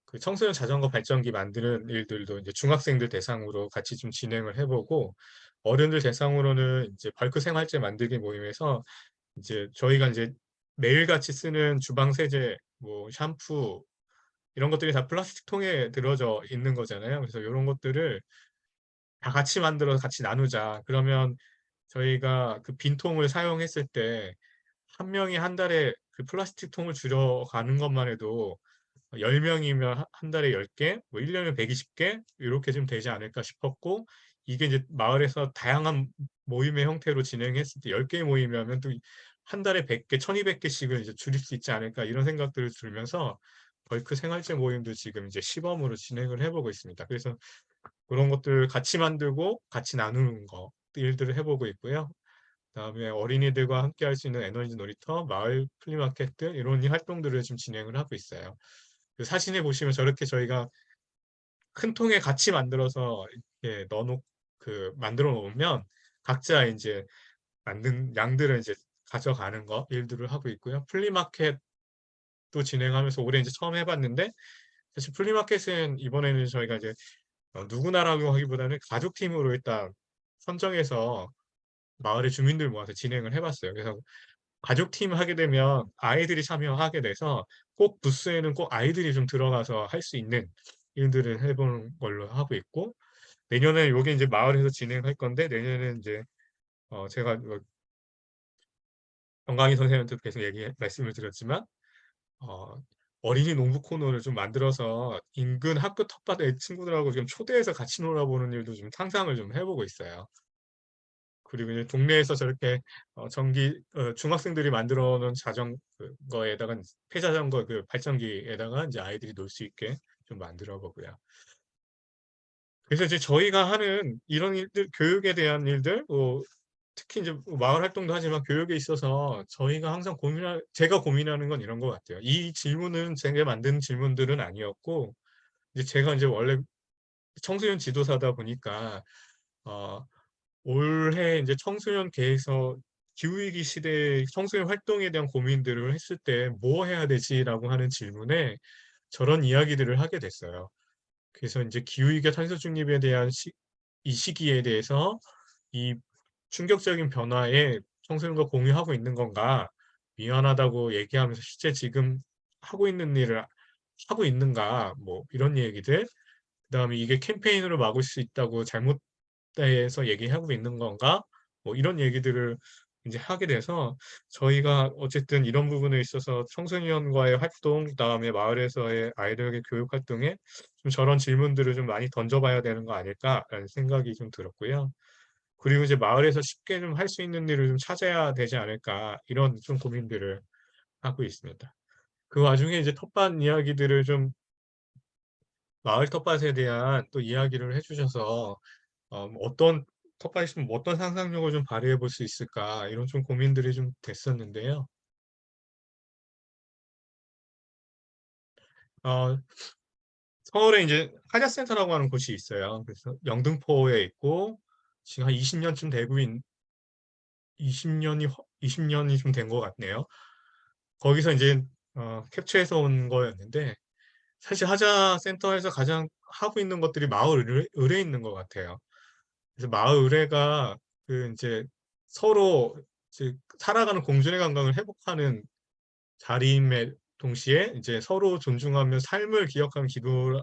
그 청소년 자전거 발전기 만드는 일들도 이제 중학생들 대상으로 같이 좀 진행을 해보고 어른들 대상으로는 이제 벌크 생활재 만들기 모임에서 이제 저희가 이제 매일같이 쓰는 주방 세제, 뭐 샴푸 이런 것들이 다 플라스틱 통에 들어져 있는 거잖아요. 그래서 이런 것들을 다 같이 만들어서 같이 나누자. 그러면 저희가 그 빈통을 사용했을 때 한 명이 한 달에 그 플라스틱 통을 줄여가는 것만 해도 10명이면 한 달에 10개, 뭐 1년에 120개 이렇게 좀 되지 않을까 싶었고 이게 이제 마을에서 다양한 모임의 형태로 진행했을 때 10개 모임이면 또 한 달에 100개, 1200개씩을 이제 줄일 수 있지 않을까 이런 생각들을 들면서 벌크 생활재 모임도 지금 이제 시범으로 진행을 해보고 있습니다. 그래서 그런 것들 같이 만들고 같이 나누는 거 일들을 해보고 있고요. 그다음에 어린이들과 함께 할 수 있는 에너지 놀이터, 마을 플리마켓 등 이런 활동들을 지금 진행을 하고 있어요. 그 사진에 보시면 저렇게 저희가 큰 통에 같이 만들어서 이렇게 만들어 놓으면 각자 이제 만든 양들을 이제 가져가는 거 일들을 하고 있고요. 플리마켓도 진행하면서 올해 이제 처음 해봤는데 사실 플리마켓은 이번에는 저희가 이제 누구나라고 하기보다는 가족팀으로 일단 선정해서 마을의 주민들 모아서 진행을 해봤어요. 그래서 가족팀 하게 되면 아이들이 참여하게 돼서 꼭 부스에는 꼭 아이들이 좀 들어가서 할 수 있는 일들을 해보는 걸로 하고 있고 내년에 요게 이제 마을에서 진행할 건데 내년에는 이제 제가 정강희 선생님한테 계속 말씀을 드렸지만 어린이 농부 코너를 좀 만들어서 인근 학교 텃밭의 친구들하고 좀 초대해서 같이 놀아보는 일도 좀 상상을 좀 해보고 있어요. 그리고 이제 동네에서 저렇게 중학생들이 만들어 놓은 자전거에다가 폐자전거 그 발전기에다가 이제 아이들이 놀 수 있게 좀 만들어 보고요. 그래서 이제 저희가 하는 이런 일들, 교육에 대한 일들, 특히 이제 마을 활동도 하지만 교육에 있어서 저희가 항상 제가 고민하는 건 이런 것 같아요. 이 질문은 제가 만든 질문들은 아니었고, 이제 제가 이제 원래 청소년 지도사다 보니까, 올해 이제 청소년 계획서 기후위기 시대의 청소년 활동에 대한 고민들을 했을 때 뭐 해야 되지라고 하는 질문에 저런 이야기들을 하게 됐어요. 그래서 이제 기후위기 탄소 중립에 대한 이 시기에 대해서 이 충격적인 변화에 청소년과 공유하고 있는 건가? 미안하다고 얘기하면서 실제 지금 하고 있는 일을 하고 있는가? 뭐 이런 얘기들. 그다음에 이게 캠페인으로 막을 수 있다고 잘못돼서 얘기하고 있는 건가? 뭐 이런 얘기들을 이제 하게 돼서 저희가 어쨌든 이런 부분에 있어서 청소년과의 활동, 그다음에 마을에서의 아이들에게 교육 활동에 좀 저런 질문들을 좀 많이 던져봐야 되는 거 아닐까라는 생각이 좀 들었고요. 그리고 이제 마을에서 쉽게 좀 할 수 있는 일을 좀 찾아야 되지 않을까 이런 좀 고민들을 하고 있습니다. 그 와중에 이제 텃밭 이야기들을 좀 마을 텃밭에 대한 또 이야기를 해주셔서 어떤 텃밭이 있으면 어떤 상상력을 좀 발휘해 볼 수 있을까 이런 좀 고민들이 좀 됐었는데요. 어, 서울에 이제 한야센터라고 하는 곳이 있어요. 그래서 영등포에 있고 지금 한 20년쯤 되고 20년이 좀 된 것 같네요. 거기서 이제 캡처해서 온 거였는데 사실 하자센터에서 가장 하고 있는 것들이 마을 의뢰에 있는 것 같아요. 그래서 마을 의뢰가 그 이제 서로 이제 살아가는 공존의 감각을 회복하는 자리임에 동시에 이제 서로 존중하며 삶을 기억하는 기도를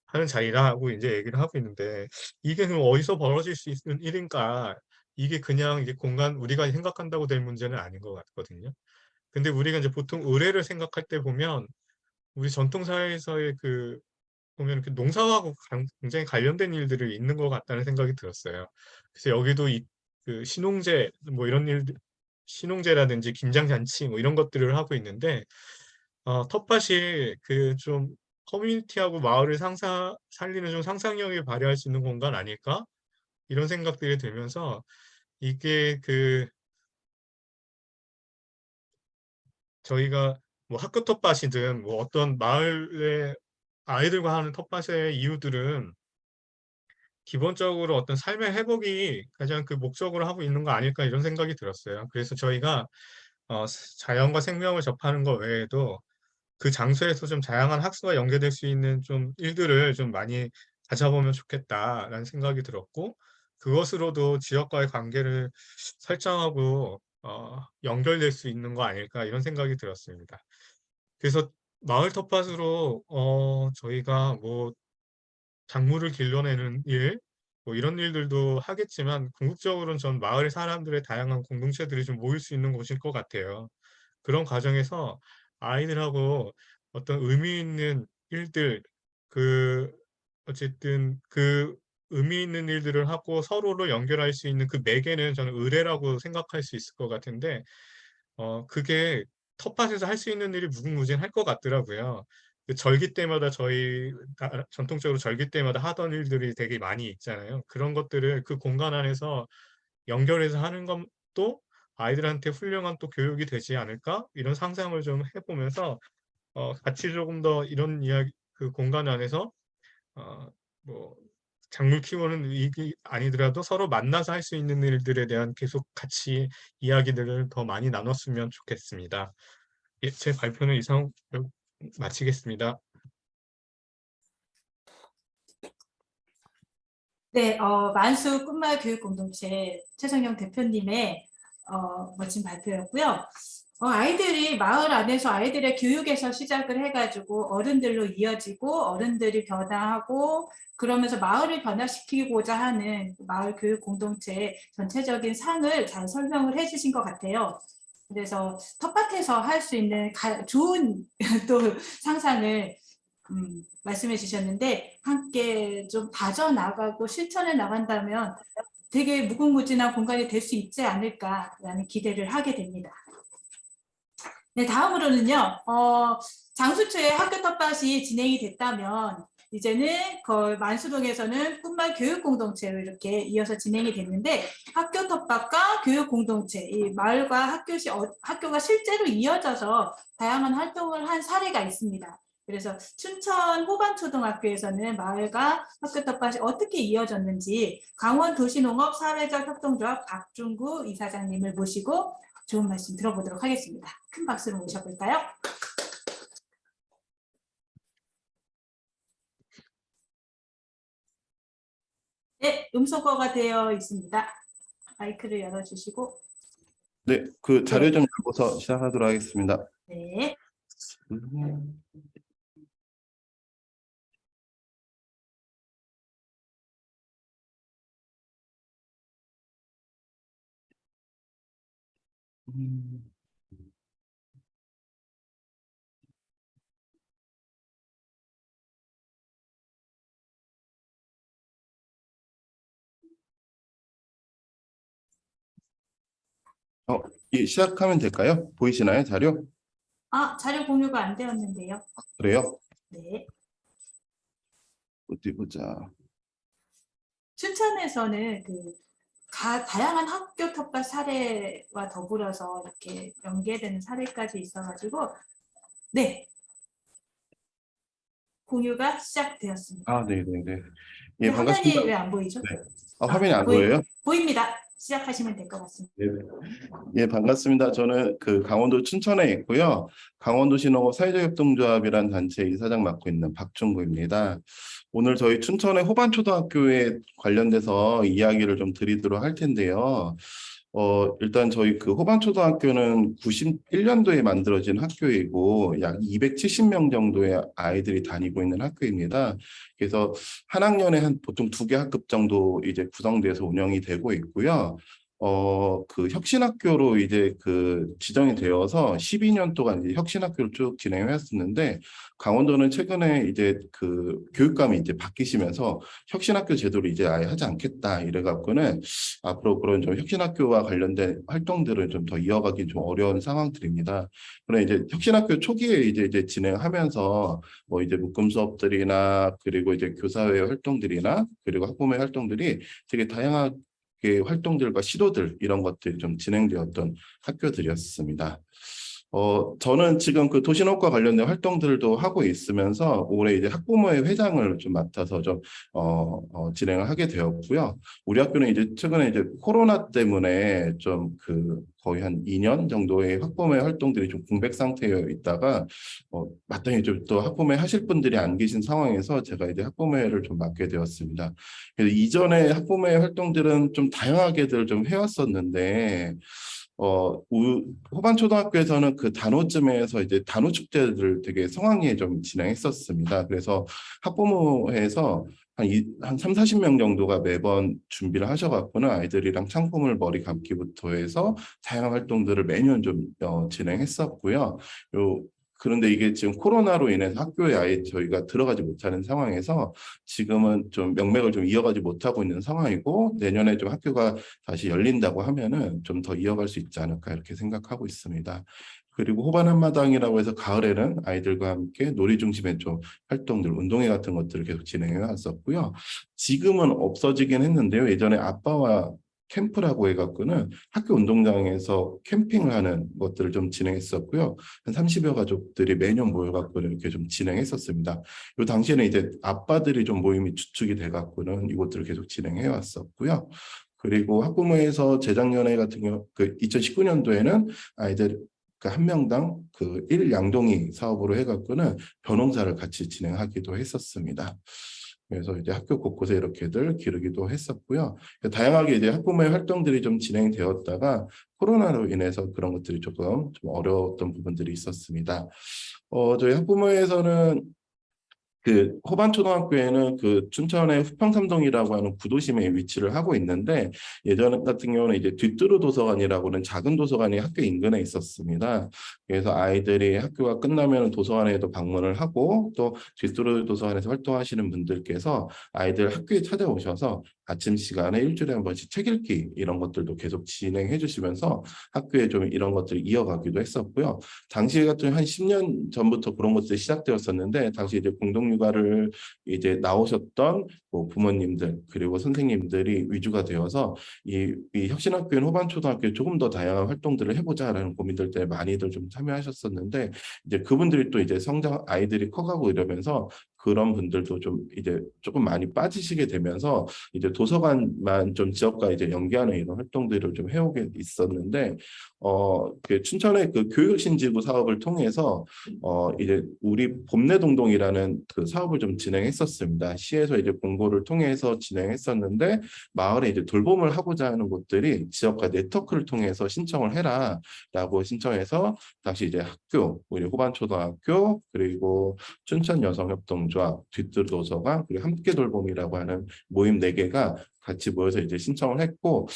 하는 자리라고 이제 얘기를 하고 있는데 이게 그럼 어디서 벌어질 수 있는 일인가? 이게 그냥 이게 공간 우리가 생각한다고 될 문제는 아닌 것 같거든요. 근데 우리가 이제 보통 의뢰를 생각할 때 보면 우리 전통 사회에서의 그 보면 그 농사하고 굉장히 관련된 일들이 있는 것 같다는 생각이 들었어요. 그래서 여기도 그 신홍제 뭐 이런 일들 신홍제라든지 김장잔치 뭐 이런 것들을 하고 있는데 텃밭이 그 좀 커뮤니티하고 마을을 살리는 좀 상상력을 발휘할 수 있는 공간 아닐까? 이런 생각들이 들면서 이게 그 저희가 뭐 학교 텃밭이든 뭐 어떤 마을의 아이들과 하는 텃밭의 이유들은 기본적으로 어떤 삶의 회복이 가장 그 목적으로 하고 있는 거 아닐까 이런 생각이 들었어요. 그래서 저희가 자연과 생명을 접하는 것 외에도 그 장소에서 좀 다양한 학습과 연계될 수 있는 좀 일들을 좀 많이 가져보면 좋겠다라는 생각이 들었고 그것으로도 지역과의 관계를 설정하고 연결될 수 있는 거 아닐까 이런 생각이 들었습니다. 그래서 마을 텃밭으로 저희가 뭐 작물을 길러내는 일, 뭐 이런 일들도 하겠지만 궁극적으로는 전 마을 사람들의 다양한 공동체들이 좀 모일 수 있는 곳일 것 같아요. 그런 과정에서 아이들하고 어떤 의미 있는 일들, 그 어쨌든 그 의미 있는 일들을 하고 서로를 연결할 수 있는 그 매개는 저는 의례라고 생각할 수 있을 것 같은데 그게 텃밭에서 할 수 있는 일이 무궁무진할 것 같더라고요. 그 절기 때마다 저희 전통적으로 절기 때마다 하던 일들이 되게 많이 있잖아요. 그런 것들을 그 공간 안에서 연결해서 하는 것도 아이들한테 훌륭한 또 교육이 되지 않을까? 이런 상상을 좀 해보면서 같이 조금 더 이런 이야기 그 공간 안에서 어, 뭐 작물 키우는 일이 아니더라도 서로 만나서 할 수 있는 일들에 대한 계속 같이 이야기들을 더 많이 나눴으면 좋겠습니다. 예, 제 발표는 이상 마치겠습니다. 네, 만수 꿈마을 교육공동체 최성영 대표님의 멋진 발표였고요. 아이들이 마을 안에서 아이들의 교육에서 시작을 해가지고 어른들로 이어지고 어른들이 변화하고 그러면서 마을을 변화시키고자 하는 마을 교육 공동체의 전체적인 상을 잘 설명을 해주신 것 같아요. 그래서 텃밭에서 할 수 있는 좋은 또 상상을 말씀해 주셨는데 함께 좀 다져나가고 실천해 나간다면 되게 무궁무진한 공간이 될 수 있지 않을까라는 기대를 하게 됩니다. 네, 다음으로는요. 장수초에 학교 텃밭이 진행이 됐다면 이제는 만수동에서는 꿈말 교육공동체로 이렇게 이어서 진행이 됐는데 학교 텃밭과 교육공동체, 이 마을과 학교가 실제로 이어져서 다양한 활동을 한 사례가 있습니다. 그래서 춘천 호반초등학교에서는 마을과 학교 텃밭이 어떻게 이어졌는지 강원도시농업 사회적 협동조합 박중구 이사장님을 모시고 좋은 말씀 들어보도록 하겠습니다. 큰 박수로 모셔볼까요? 네, 음소거가 되어 있습니다. 마이크를 열어주시고. 네, 그 자료 좀 읽고서 시작하도록 하겠습니다. 네. 예, 시작하면 될까요? 보이시나요, 자료? 자료 공유가 안 되었는데요. 그래요? 네. 어디 보자. 춘천에서는 다양한 학교 텃밭 사례와 더불어서 이렇게 연계되는 사례까지 있어가지고, 네. 공유가 시작되었습니다. 네. 예, 화면이 반갑습니다. 왜 안 보이죠? 네. 화면이 안 보이- 보여요? 보입니다. 시작하시면 될 것 같습니다. 네. 예, 반갑습니다. 저는 그 강원도 춘천에 있고요. 강원도 신호업 사회적 협동조합이라는 단체 이사장 맡고 있는 박준구입니다. 오늘 저희 춘천의 호반초등학교에 관련돼서 이야기를 좀 드리도록 할 텐데요. 일단 저희 그 호반초등학교는 91년도에 만들어진 학교이고 약 270명 정도의 아이들이 다니고 있는 학교입니다. 그래서 한 학년에 한 보통 2개 학급 정도 이제 구성돼서 운영이 되고 있고요. 그 혁신학교로 이제 그 지정이 되어서 12년 동안 이제 혁신학교를 쭉 진행해 왔었는데 강원도는 최근에 이제 그 교육감이 이제 바뀌시면서 혁신학교 제도를 이제 아예 하지 않겠다 이래 갖고는 앞으로 그런 좀 혁신학교와 관련된 활동들을 좀 더 이어가기 좀 어려운 상황들입니다. 그런데 이제 혁신학교 초기에 이제 진행하면서 뭐 이제 묶음 수업들이나 그리고 이제 교사회 활동들이나 그리고 학부모 활동들이 되게 다양한 활동들과 시도들 이런 것들이 좀 진행되었던 학교들이었습니다. 저는 지금 그 도시농업과 관련된 활동들도 하고 있으면서 올해 이제 학부모회 회장을 좀 맡아서 좀 진행을 하게 되었고요. 우리 학교는 이제 최근에 이제 코로나 때문에 좀 그 거의 한 2년 정도의 학부모회 활동들이 좀 공백 상태에 있다가 마땅히 좀 또 학부모회 하실 분들이 안 계신 상황에서 제가 이제 학부모회를 좀 맡게 되었습니다. 그래서 이전에 학부모회 활동들은 좀 다양하게들 좀 해왔었는데 호반초등학교에서는 그 단오쯤에서 이제 단오 축제를 되게 성황리에 좀 진행했었습니다. 그래서 학부모회에서 한 3, 40명 정도가 매번 준비를 하셔갖고는 아이들이랑 상품을 머리 감기부터 해서 다양한 활동들을 매년 좀 진행했었고요. 그런데 이게 지금 코로나로 인해서 학교에 아예 저희가 들어가지 못하는 상황에서 지금은 좀 명맥을 좀 이어가지 못하고 있는 상황이고 내년에 좀 학교가 다시 열린다고 하면은 좀 더 이어갈 수 있지 않을까 이렇게 생각하고 있습니다. 그리고 호반 한마당이라고 해서 가을에는 아이들과 함께 놀이 중심의 좀 활동들, 운동회 같은 것들을 계속 진행해 왔었고요. 지금은 없어지긴 했는데요. 예전에 아빠와 캠프라고 해갖고는 학교 운동장에서 캠핑을 하는 것들을 좀 진행했었고요. 한 30여 가족들이 매년 모여갖고 이렇게 좀 진행했었습니다. 이 당시에는 이제 아빠들이 좀 모임이 주축이 돼갖고는 이것들을 계속 진행해 왔었고요. 그리고 학부모에서 재작년에 같은 경우 그 2019년도에는 아이들 그 한 명당 그 1양동이 사업으로 해갖고는 벼농사를 같이 진행하기도 했었습니다. 그래서 이제 학교 곳곳에 이렇게들 기르기도 했었고요. 다양하게 이제 학부모의 활동들이 좀 진행되었다가 코로나로 인해서 그런 것들이 조금 좀 어려웠던 부분들이 있었습니다. 저희 학부모에서는 그 호반초등학교에는 그 춘천의 후평삼동이라고 하는 구도심에 위치를 하고 있는데 예전 같은 경우는 이제 뒤뚜루 도서관이라고는 작은 도서관이 학교 인근에 있었습니다. 그래서 아이들이 학교가 끝나면 도서관에도 방문을 하고 또 뒤뚜루 도서관에서 활동하시는 분들께서 아이들 학교에 찾아오셔서 아침 시간에 일주일에 한 번씩 책 읽기 이런 것들도 계속 진행해 주시면서 학교에 좀 이런 것들을 이어가기도 했었고요. 당시 같은 한 10년 전부터 그런 것들이 시작되었었는데 당시 이제 공동육아를 이제 나오셨던 뭐 부모님들 그리고 선생님들이 위주가 되어서 이 혁신학교인 호반초등학교에 조금 더 다양한 활동들을 해보자라는 고민들 때문에 많이들 좀 참여하셨었는데 이제 그분들이 또 이제 성장 아이들이 커가고 이러면서 그런 분들도 좀 이제 조금 많이 빠지시게 되면서 이제 도서관만 좀 지역과 이제 연계하는 이런 활동들을 좀 해오게 있었는데 그 춘천의 그 교육신지구 사업을 통해서 이제 우리 봄내동동이라는 그 사업을 좀 진행했었습니다. 시에서 이제 공고를 통해서 진행했었는데 마을에 이제 돌봄을 하고자 하는 곳들이 지역과 네트워크를 통해서 신청을 해라라고 신청해서 당시 이제 학교 우리 호반초등학교 그리고 춘천여성협동조합 뒤뜰도서관 그리고 함께 돌봄이라고 하는 모임 4개가 같이 모여서 이제 신청을 했고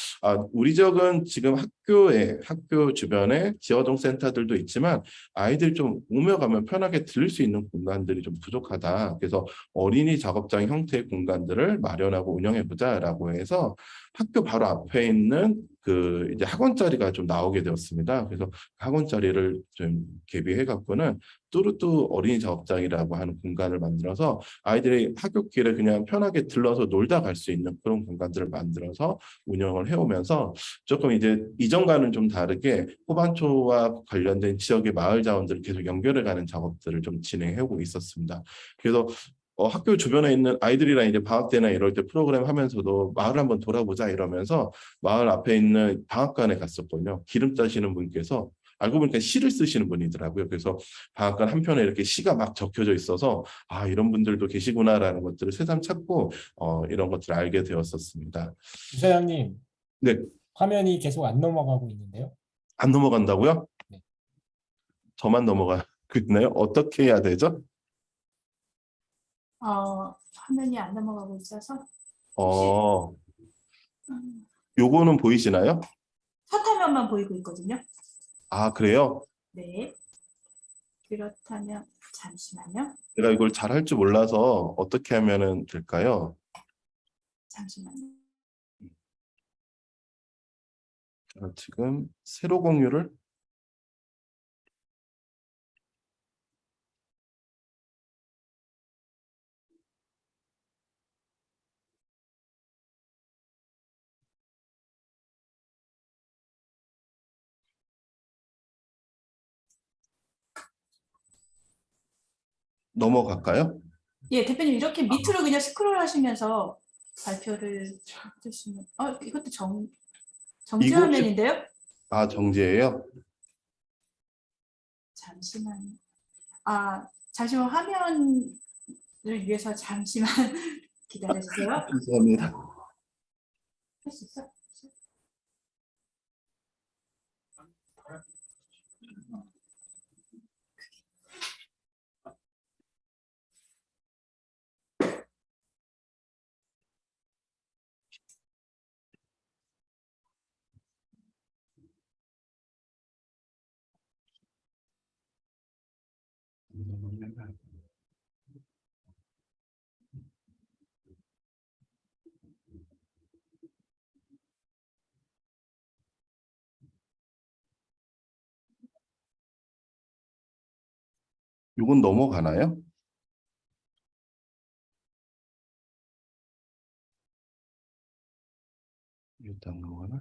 우리 지역은 지금 학교 주변에 지어동 센터들도 있지만 아이들 좀 오며 가면 편하게 들릴 수 있는 공간들이 좀 부족하다. 그래서 어린이 작업장 형태의 공간들을 마련하고 운영해보자라고 해서 학교 바로 앞에 있는 그 이제 학원 자리가 좀 나오게 되었습니다. 그래서 학원 자리를 좀 개비해 갖고는 뚜루뚜 어린이 작업장이라고 하는 공간을 만들어서 아이들이 학교길에 그냥 편하게 들러서 놀다 갈 수 있는 그런 공간들을 만들어서 운영을 해오면서 조금 이제 이전과는 좀 다르게 호반초와 관련된 지역의 마을 자원들을 계속 연결해가는 작업들을 좀 진행해오고 있었습니다. 그래서 학교 주변에 있는 아이들이랑 이제 방학 때나 이럴 때 프로그램 하면서도 마을 한번 돌아보자 이러면서 마을 앞에 있는 방앗간에 갔었거든요. 기름 따시는 분께서 알고 보니까 시를 쓰시는 분이더라고요. 그래서 방앗간 한편에 이렇게 시가 막 적혀져 있어서 아, 이런 분들도 계시구나라는 것들을 새삼 찾고 이런 것들을 알게 되었었습니다. 부사장님, 네, 화면이 계속 안 넘어가고 있는데요. 안 넘어간다고요? 네. 저만 넘어가고 있나요? 어떻게 해야 되죠? 화면이 안 넘어가고 있어서 음, 요거는 보이시나요? 첫 화면만 보이고 있거든요. 아, 그래요? 네. 그렇다면 잠시만요. 제가 이걸 잘 할 줄 몰라서 어떻게 하면은 될까요? 잠시만요. 지금 세로 공유를 넘어갈까요? 예, 대표님 이렇게 밑으로 그냥 스크롤 하시면서 발표를 해주시면 이것도 정지 이곳이- 화면인데요? 아, 정지예요? 잠시만요. 잠시만 화면을 위해서 잠시만 기다려주세요. 죄송합니다. 할 수 있어? 요건 넘어가나요? 일단 넘어가나?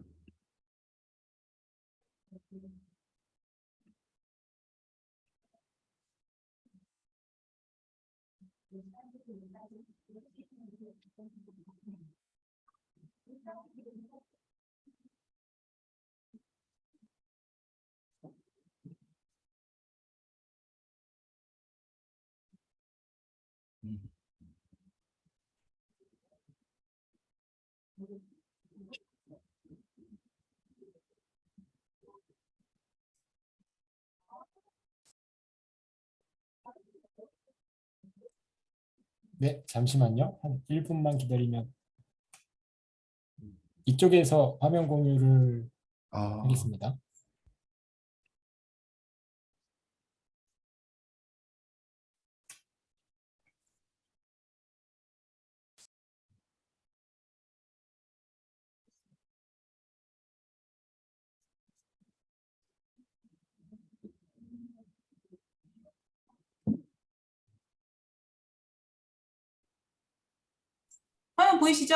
네, 잠시만요. 한 1분만 기다리면 이쪽에서 화면 공유를 아, 하겠습니다. 화면 보이시죠?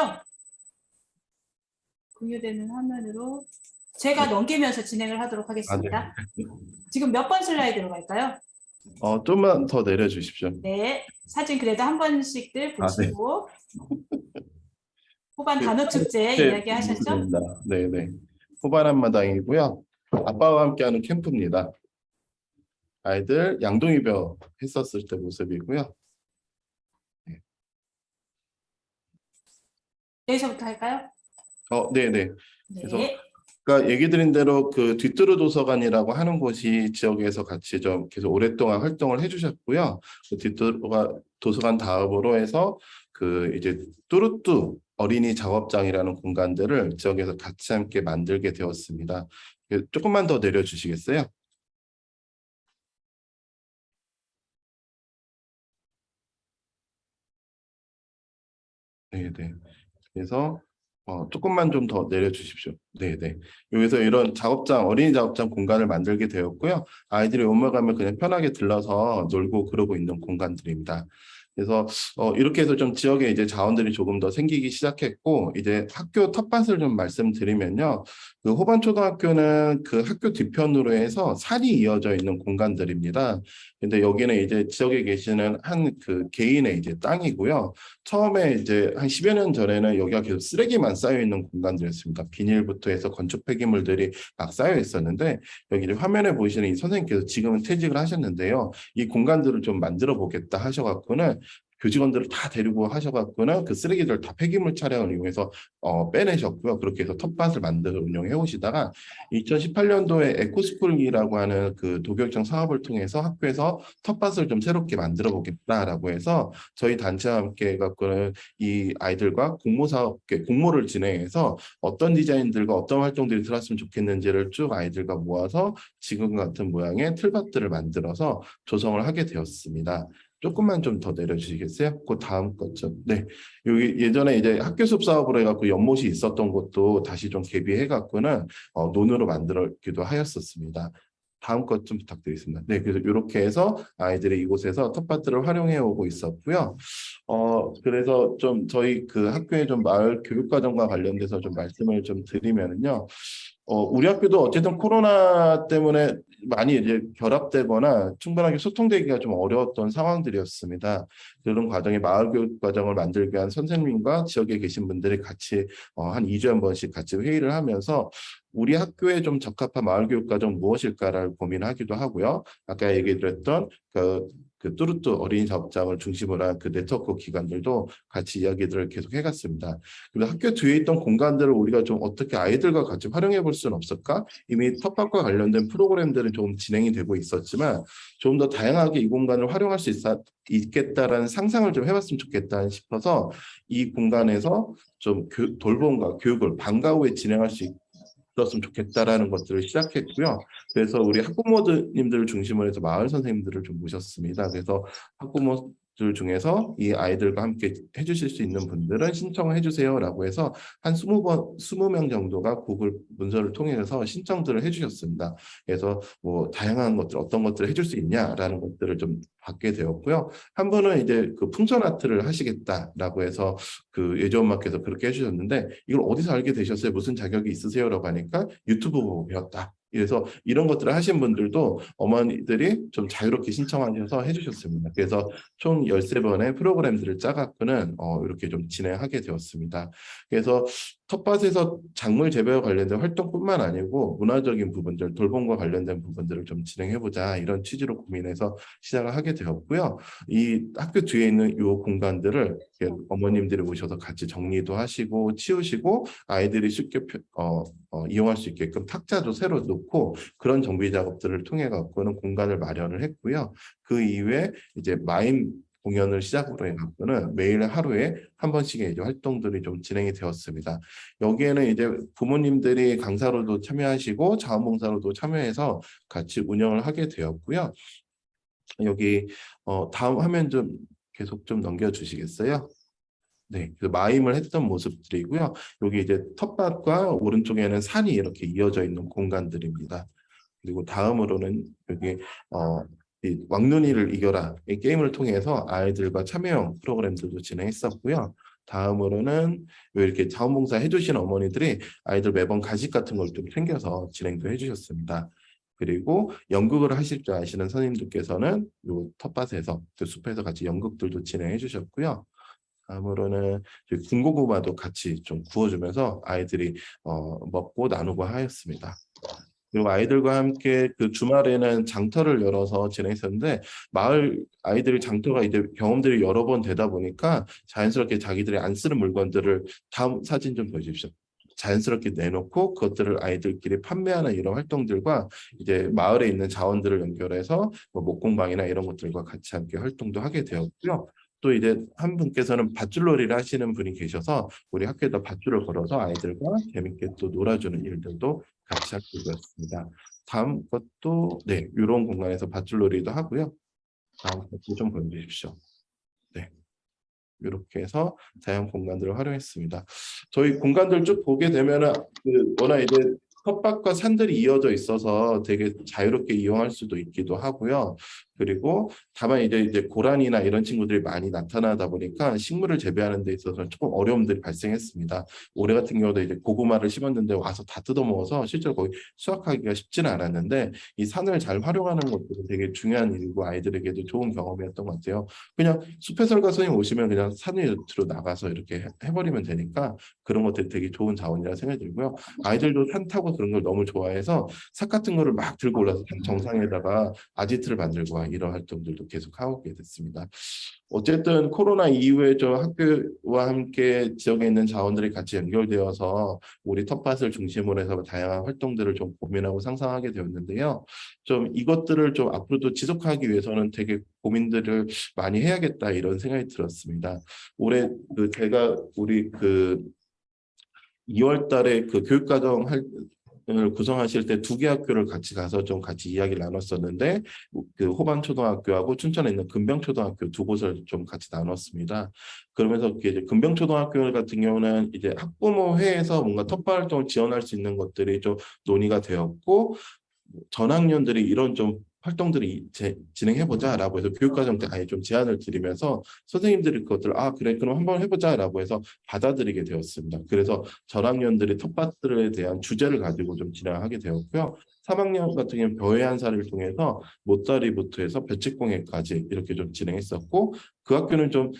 공유되는 화면으로 제가 넘기면서 진행을 하도록 하겠습니다. 지금 몇 번 슬라이드로 갈까요? 좀만 더 내려주십시오. 네, 사진 그래도 한 번씩들 아, 네. 보시고 후반 그 단어 축제 네, 이야기하셨죠? 네네. 후반 한마당이고요. 아빠와 함께하는 캠프입니다. 아이들 양동이벼 했었을 때 모습이고요. 여기서부터 할까요? 네네. 네. 그래서 그러니까 얘기 드린 대로 그 뒤뚜루 도서관이라고 하는 곳이 지역에서 같이 좀 계속 오랫동안 활동을 해주셨고요. 그 뒤뚜루가 도서관 다음으로 해서 그 이제 뚜루뚜 어린이 작업장이라는 공간들을 지역에서 같이 함께 만들게 되었습니다. 조금만 더 내려주시겠어요? 네네. 그래서 조금만 좀 더 내려주십시오. 네네. 여기서 이런 작업장, 어린이 작업장 공간을 만들게 되었고요. 아이들이 오며 가면 그냥 편하게 들러서 놀고 그러고 있는 공간들입니다. 그래서 이렇게 해서 좀 지역에 이제 자원들이 조금 더 생기기 시작했고, 이제 학교 텃밭을 좀 말씀드리면요. 그 호반초등학교는 그 학교 뒤편으로 해서 산이 이어져 있는 공간들입니다. 근데 여기는 이제 지역에 계시는 한 그 개인의 이제 땅이고요. 처음에 이제 한 10여 년 전에는 여기가 계속 쓰레기만 쌓여 있는 공간들이었습니다. 비닐부터 해서 건축 폐기물들이 막 쌓여 있었는데, 여기 이제 화면에 보이시는 이 선생님께서 지금은 퇴직을 하셨는데요. 이 공간들을 좀 만들어 보겠다 하셔갖고는 교직원들을 다 데리고 하셔갖고는 그 쓰레기들 다 폐기물 차량을 이용해서 빼내셨고요. 그렇게 해서 텃밭을 만들어 운영해 오시다가 2018년도에 에코스쿨이라고 하는 그 도교육청 사업을 통해서 학교에서 텃밭을 좀 새롭게 만들어 보겠다라고 해서 저희 단체와 함께 해갖고는 이 아이들과 공모를 진행해서 어떤 디자인들과 어떤 활동들이 들어왔으면 좋겠는지를 쭉 아이들과 모아서 지금 같은 모양의 틀밭들을 만들어서 조성을 하게 되었습니다. 조금만 좀 더 내려주시겠어요? 그 다음 것 좀. 네. 여기 예전에 이제 학교 숲 사업으로 해갖고 연못이 있었던 것도 다시 좀 개비해갖고는 논으로 만들기도 하였었습니다. 다음 것 좀 부탁드리겠습니다. 네, 그래서 이렇게 해서 아이들이 이곳에서 텃밭들을 활용해 오고 있었고요. 그래서 좀 저희 그 학교의 좀 마을 교육과정과 관련돼서 좀 말씀을 좀 드리면은요. 우리 학교도 어쨌든 코로나 때문에 많이 이제 결합되거나 충분하게 소통되기가 좀 어려웠던 상황들이었습니다. 그런 과정에 마을 교육 과정을 만들기 위한 선생님과 지역에 계신 분들이 같이 한 2주에 한 번씩 같이 회의를 하면서 우리 학교에 좀 적합한 마을 교육 과정 무엇일까를 고민하기도 하고요. 아까 얘기 드렸던 그 뚜루뚜 어린이 작업장을 중심으로 한 그 네트워크 기관들도 같이 이야기들을 계속 해갔습니다. 그리고 학교 뒤에 있던 공간들을 우리가 좀 어떻게 아이들과 같이 활용해 볼 수는 없을까? 이미 텃밭과 관련된 프로그램들은 조금 진행이 되고 있었지만 좀 더 다양하게 이 공간을 활용할 수 있겠다라는 상상을 좀 해봤으면 좋겠다 싶어서 이 공간에서 좀 돌봄과 교육을 방과 후에 진행할 수 있었으면 좋겠다라는 것들을 시작했고요. 그래서 우리 학부모님들을 중심으로 해서 마을 선생님들을 좀 모셨습니다. 그래서 학부모들 중에서 이 아이들과 함께 해주실 수 있는 분들은 신청을 해주세요라고 해서 한 20명 정도가 구글 문서를 통해서 신청들을 해주셨습니다. 그래서 뭐 다양한 것들 어떤 것들을 해줄 수 있냐라는 것들을 좀 받게 되었고요. 한 분은 이제 그 풍선 아트를 하시겠다라고 해서 그 예조엄마께서 그렇게 해주셨는데 이걸 어디서 알게 되셨어요? 무슨 자격이 있으세요라고 하니까 유튜브 보고 배웠다. 그래서 이런 것들을 하신 분들도 어머니들이 좀 자유롭게 신청하셔서 해주셨습니다. 그래서 총 13번의 프로그램들을 짜갖고는 이렇게 좀 진행하게 되었습니다. 그래서 텃밭에서 작물 재배와 관련된 활동뿐만 아니고 문화적인 부분들, 돌봄과 관련된 부분들을 좀 진행해보자 이런 취지로 고민해서 시작을 하게 되었고요. 이 학교 뒤에 있는 이 공간들을 어머님들이 오셔서 같이 정리도 하시고 치우시고 아이들이 쉽게 이용할 수 있게끔 탁자도 새로 놓고 그런 정비 작업들을 통해 갖고는 공간을 마련을 했고요. 그 이후에 이제 마임 공연을 시작으로 해갖고는 매일 하루에 한 번씩의 이제 활동들이 좀 진행이 되었습니다. 여기에는 이제 부모님들이 강사로도 참여하시고 자원봉사로도 참여해서 같이 운영을 하게 되었고요. 여기 다음 화면 좀 계속 좀 넘겨주시겠어요? 네, 그 마임을 했던 모습들이고요. 여기 이제 텃밭과 오른쪽에는 산이 이렇게 이어져 있는 공간들입니다. 그리고 다음으로는 여기 이 왕눈이를 이겨라 이 게임을 통해서 아이들과 참여형 프로그램들도 진행했었고요. 다음으로는 이렇게 자원봉사 해주신 어머니들이 아이들 매번 간식 같은 걸 좀 챙겨서 진행도 해주셨습니다. 그리고 연극을 하실 줄 아시는 선생님들께서는 이 텃밭에서 그 숲에서 같이 연극들도 진행해 주셨고요. 다음으로는 군고구마도 같이 좀 구워주면서 아이들이 먹고 나누고 하였습니다. 그리고 아이들과 함께 그 주말에는 장터를 열어서 진행했었는데 마을 아이들이 장터가 이제 경험들이 여러 번 되다 보니까 자연스럽게 자기들이 안 쓰는 물건들을 다음 사진 좀 보여주십시오. 자연스럽게 내놓고 그것들을 아이들끼리 판매하는 이런 활동들과 이제 마을에 있는 자원들을 연결해서 뭐 목공방이나 이런 것들과 같이 함께 활동도 하게 되었고요. 또 이제 한 분께서는 밧줄놀이를 하시는 분이 계셔서 우리 학교에다 밧줄을 걸어서 아이들과 재밌게 또 놀아주는 일들도 같이 하게 되었습니다. 다음 것도 네 이런 공간에서 밧줄놀이도 하고요. 다음 것도 좀 보여주십시오. 네. 이렇게 해서 다양한 공간들을 활용했습니다. 저희 공간들 쭉 보게 되면은 워낙 이제 텃밭과 산들이 이어져 있어서 되게 자유롭게 이용할 수도 있기도 하고요. 그리고 다만 이제 고란이나 이런 친구들이 많이 나타나다 보니까 식물을 재배하는 데 있어서 조금 어려움들이 발생했습니다. 올해 같은 경우도 이제 고구마를 심었는데 와서 다 뜯어먹어서 실제로 거의 수확하기가 쉽지는 않았는데 이 산을 잘 활용하는 것도 되게 중요한 일이고 아이들에게도 좋은 경험이었던 것 같아요. 그냥 숲해설가 선생님 오시면 그냥 산 위로 나가서 이렇게 해버리면 되니까 그런 것들이 되게 좋은 자원이라 생각이 들고요. 아이들도 산 타고 그런 걸 너무 좋아해서 삭 같은 거를 막 들고 올라서 산 정상에다가 아지트를 만들고 이런 활동들도 계속 하고 있게 됐습니다. 어쨌든 코로나 이후에 저 학교와 함께 지역에 있는 자원들이 같이 연결되어서 우리 텃밭을 중심으로 해서 다양한 활동들을 좀 고민하고 상상하게 되었는데요. 좀 이것들을 좀 앞으로도 지속하기 위해서는 되게 고민들을 많이 해야겠다 이런 생각이 들었습니다. 올해 제가 우리 2월 달에 교육과정 을 구성하실 때 2개 학교를 같이 가서 좀 같이 이야기를 나눴었는데 호반초등학교하고 춘천에 있는 금병초등학교 2곳을 좀 같이 나눴습니다. 그러면서 이제 금병초등학교 같은 경우는 이제 학부모회에서 뭔가 텃밭 활동을 지원할 수 있는 것들이 좀 논의가 되었고 전학년들이 이런 좀 활동들이 진행해보자라고 해서 교육과정 때 아예 좀 제안을 드리면서 선생님들이 그것들 그래 그럼 한번 해보자라고 해서 받아들이게 되었습니다. 그래서 전학년들이 텃밭들에 대한 주제를 가지고 좀 진행하게 되었고요. 3학년 같은 경우는 벼의 한사를 통해서 못다리부터 해서 벼치공예까지 이렇게 좀 진행했었고 그 학교는 좀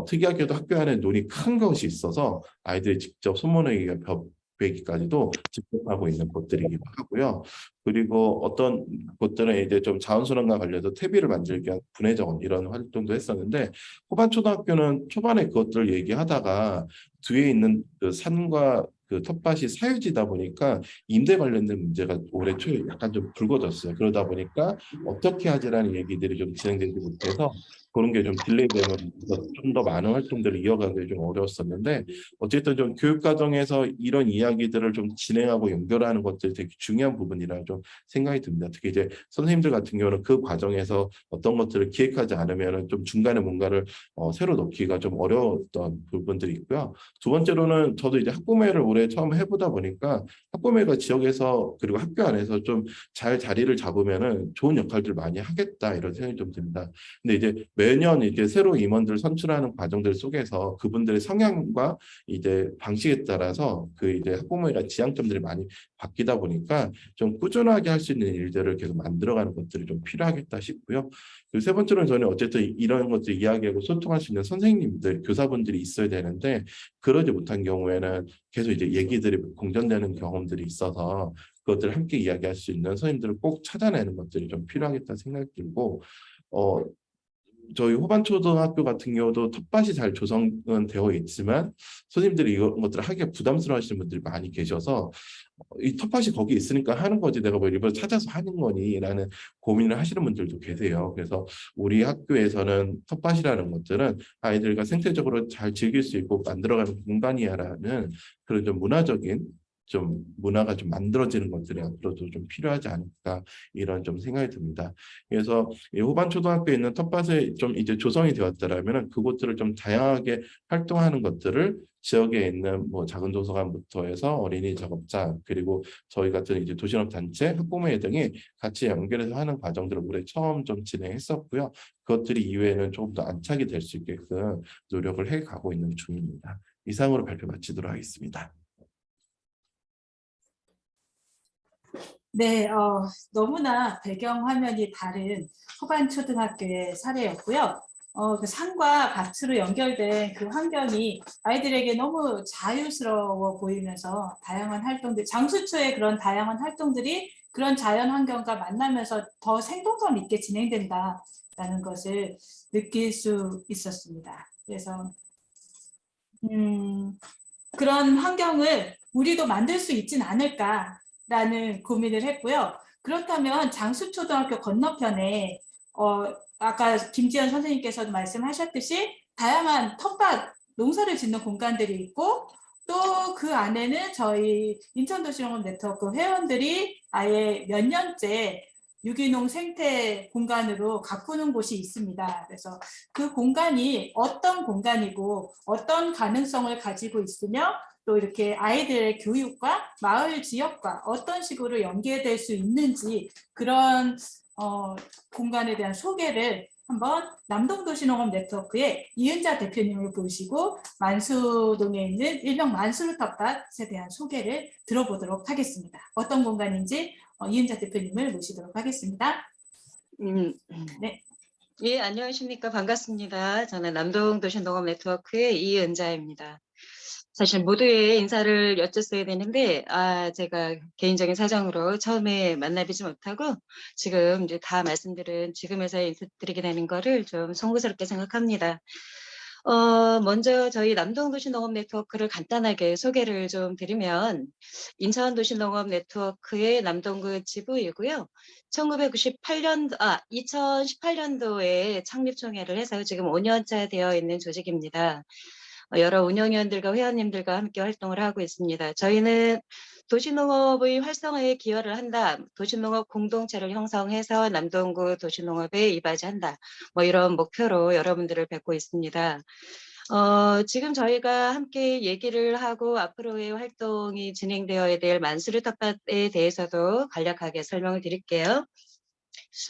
특이하게도 학교 안에 논이 큰 것이 있어서 아이들이 직접 손모내기가 배기까지도 직접 하고 있는 곳들이기도 하고요. 그리고 어떤 곳들은 이제 좀 자원순환과 관련해서 퇴비를 만들기 위한 분해 정원 이런 활동도 했었는데 호반초등학교는 초반에 그것들을 얘기하다가 뒤에 있는 그 산과 텃밭이 사유지다 보니까 임대 관련된 문제가 올해 초에 약간 좀 불거졌어요. 그러다 보니까 어떻게 하지라는 얘기들이 좀 진행되지 못해서 그런 게 좀 딜레이되면서 좀 더 많은 활동들을 이어가기 좀 어려웠었는데 어쨌든 좀 교육 과정에서 이런 이야기들을 좀 진행하고 연결하는 것들이 되게 중요한 부분이라 좀 생각이 듭니다. 특히 이제 선생님들 같은 경우는 그 과정에서 어떤 것들을 기획하지 않으면 좀 중간에 뭔가를 새로 넣기가 좀 어려웠던 부분들이 있고요. 두 번째로는 저도 이제 학부모회를 올해 처음 해보다 보니까 학부모회가 지역에서 그리고 학교 안에서 좀 잘 자리를 잡으면은 좋은 역할들 많이 하겠다 이런 생각이 좀 듭니다. 근데 이제 매년 이제 새로 임원들 선출하는 과정들 속에서 그분들의 성향과 이제 방식에 따라서 이제 학부모회가 지향점들이 많이 바뀌다 보니까 좀 꾸준하게 할 수 있는 일들을 계속 만들어가는 것들이 좀 필요하겠다 싶고요. 그리고 세 번째로는 저는 어쨌든 이런 것들 이야기하고 소통할 수 있는 선생님들, 교사분들이 있어야 되는데 그러지 못한 경우에는 계속 이제 얘기들이 공전되는 경험들이 있어서 그것들을 함께 이야기할 수 있는 선생님들을 꼭 찾아내는 것들이 좀 필요하겠다 생각이 들고 저희 호반초등학교 같은 경우도 텃밭이 잘 조성은 되어 있지만 선생님들이 이런 것들을 하기가 부담스러워하시는 분들이 많이 계셔서 이 텃밭이 거기 있으니까 하는 거지 내가 뭐 일부러 찾아서 하는 거니 라는 고민을 하시는 분들도 계세요. 그래서 우리 학교에서는 텃밭이라는 것들은 아이들과 생태적으로 잘 즐길 수 있고 만들어가는 공간이야라는 그런 좀 문화적인 문화가 좀 만들어지는 것들이 앞으로도 좀 필요하지 않을까 이런 좀 생각이 듭니다. 그래서 이 호반 초등학교에 있는 텃밭에 좀 이제 조성이 되었다라면 그곳들을 좀 다양하게 활동하는 것들을 지역에 있는 뭐 작은 도서관부터 해서 어린이 작업장 그리고 저희 같은 이제 도시농업 단체, 학부모회 등이 같이 연결해서 하는 과정들을 올해 처음 좀 진행했었고요. 그것들이 이후에는 조금 더 안착이 될 수 있게끔 노력을 해가고 있는 중입니다. 이상으로 발표 마치도록 하겠습니다. 네, 너무나 배경 화면이 다른 호반초등학교의 사례였고요. 그 산과 밭으로 연결된 그 환경이 아이들에게 너무 자유스러워 보이면서 다양한 활동들, 장수초의 그런 다양한 활동들이 그런 자연 환경과 만나면서 더 생동감 있게 진행된다라는 것을 느낄 수 있었습니다. 그래서 그런 환경을 우리도 만들 수 있진 않을까라는 고민을 했고요. 그렇다면 장수초등학교 건너편에 아까 김지연 선생님께서도 말씀하셨듯이 다양한 텃밭 농사를 짓는 공간들이 있고 또 그 안에는 저희 인천도시농업 네트워크 회원들이 아예 몇 년째 유기농 생태 공간으로 가꾸는 곳이 있습니다. 그래서 그 공간이 어떤 공간이고 어떤 가능성을 가지고 있으며 또 이렇게 아이들의 교육과 마을 지역과 어떤 식으로 연계될 수 있는지 그런 공간에 대한 소개를 한번 남동도시농업 네트워크의 이은자 대표님을 모시고 만수동에 있는 일명 만수르 텃밭에 대한 소개를 들어보도록 하겠습니다. 어떤 공간인지 이은자 대표님을 모시도록 하겠습니다. 네. 예, 안녕하십니까. 반갑습니다. 저는 남동도시농업네트워크의 이은자입니다. 사실 모두의 인사를 여쭙어야 되는데, 제가 개인적인 사정으로 처음에 만나뵙지 못하고, 지금 이제 다 말씀들은 지금에서 인사드리게 되는 거를 좀 송구스럽게 생각합니다. 먼저 저희 남동도시농업네트워크를 간단하게 소개를 좀 드리면, 인천도시농업네트워크의 남동구 지부이고요. 2018년도에 창립총회를 해서 지금 5년차 되어 있는 조직입니다. 여러 운영위원들과 회원님들과 함께 활동을 하고 있습니다. 저희는 도시농업의 활성화에 기여를 한다. 도시농업 공동체를 형성해서 남동구 도시농업에 이바지한다. 뭐 이런 목표로 여러분들을 뵙고 있습니다. 지금 저희가 함께 얘기를 하고 앞으로의 활동이 진행되어야 될 만수르 텃밭에 대해서도 간략하게 설명을 드릴게요.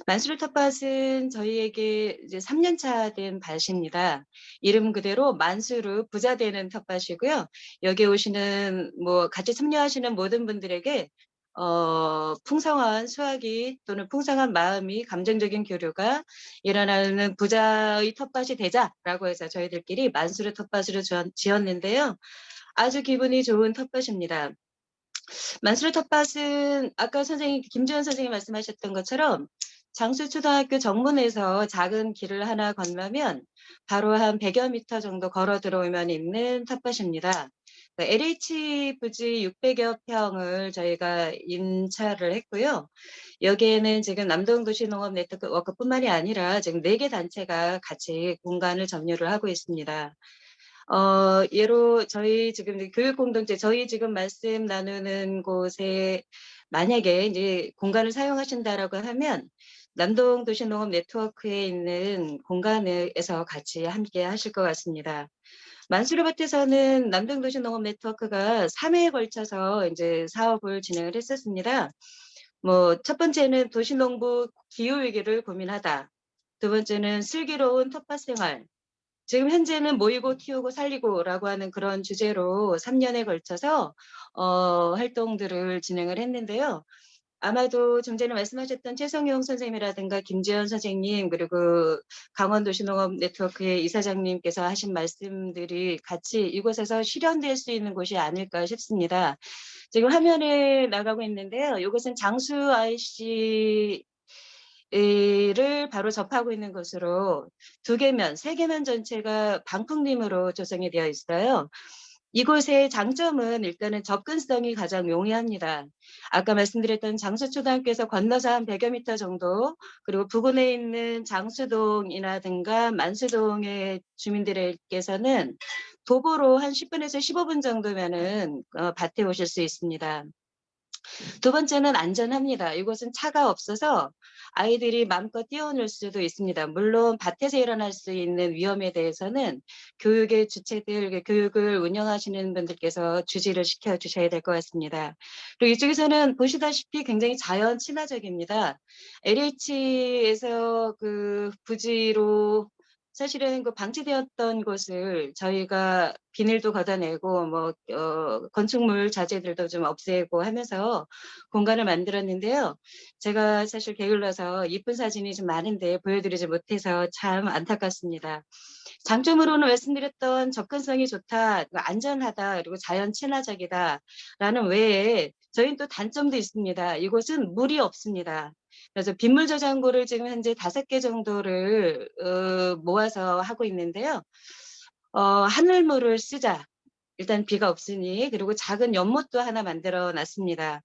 만수르 텃밭은 저희에게 이제 3년차 된 밭입니다. 이름 그대로 만수르 부자 되는 텃밭이고요. 여기 오시는 같이 참여하시는 모든 분들에게 풍성한 수확이 또는 풍성한 마음이 감정적인 교류가 일어나는 부자의 텃밭이 되자라고 해서 저희들끼리 만수르 텃밭으로 지었는데요. 아주 기분이 좋은 텃밭입니다. 만수르 텃밭은 아까 김지원 선생님 말씀하셨던 것처럼 장수초등학교 정문에서 작은 길을 하나 건너면 바로 한 100여 미터 정도 걸어 들어오면 있는 텃밭입니다. LH 부지 600여 평을 저희가 임차를 했고요. 여기에는 지금 남동도시농업 네트워크뿐만이 아니라 지금 4개 단체가 같이 공간을 점유를 하고 있습니다. 예로 저희 지금 교육공동체, 저희 지금 말씀 나누는 곳에 만약에 이제 공간을 사용하신다라고 하면 남동도시농업 네트워크에 있는 공간에서 같이 함께 하실 것 같습니다. 만수르밭에서는 남동도시농업 네트워크가 3회에 걸쳐서 이제 사업을 진행을 했었습니다. 첫 번째는 도시농부 기후위기를 고민하다. 두 번째는 슬기로운 텃밭 생활. 지금 현재는 모이고 키우고 살리고라고 하는 그런 주제로 3년에 걸쳐서 활동들을 진행을 했는데요. 아마도 좀 전에 말씀하셨던 최성용 선생님이라든가 김지연 선생님 그리고 강원도시농업 네트워크의 이사장님께서 하신 말씀들이 같이 이곳에서 실현될 수 있는 곳이 아닐까 싶습니다. 지금 화면에 나가고 있는데요. 이것은 장수 IC 를 바로 접하고 있는 것으로 2개면, 3개면 전체가 방풍림으로 조성이 되어 있어요. 이곳의 장점은 일단은 접근성이 가장 용이합니다. 아까 말씀드렸던 장수초등학교에서 건너서 한 100여 미터 정도, 그리고 부근에 있는 장수동이라든가 만수동의 주민들께서는 도보로 한 10분에서 15분 정도면은 밭에 오실 수 있습니다. 두 번째는 안전합니다. 이곳은 차가 없어서 아이들이 마음껏 뛰어놀 수도 있습니다. 물론 밭에서 일어날 수 있는 위험에 대해서는 교육의 주체들, 교육을 운영하시는 분들께서 주지를 시켜주셔야 될 것 같습니다. 그리고 이쪽에서는 보시다시피 굉장히 자연 친화적입니다. LH에서 그 부지로 사실은 그 방치되었던 곳을 저희가 비닐도 걷어내고 건축물 자재들도 좀 없애고 하면서 공간을 만들었는데요. 제가 사실 게을러서 이쁜 사진이 좀 많은데 보여드리지 못해서 참 안타깝습니다. 장점으로는 말씀드렸던 접근성이 좋다, 안전하다, 그리고 자연 친화적이다라는 외에 저희는 또 단점도 있습니다. 이곳은 물이 없습니다. 그래서 빗물 저장고를 지금 현재 5개 정도를 모아서 하고 있는데요. 하늘물을 쓰자. 일단 비가 없으니, 그리고 작은 연못도 하나 만들어 놨습니다.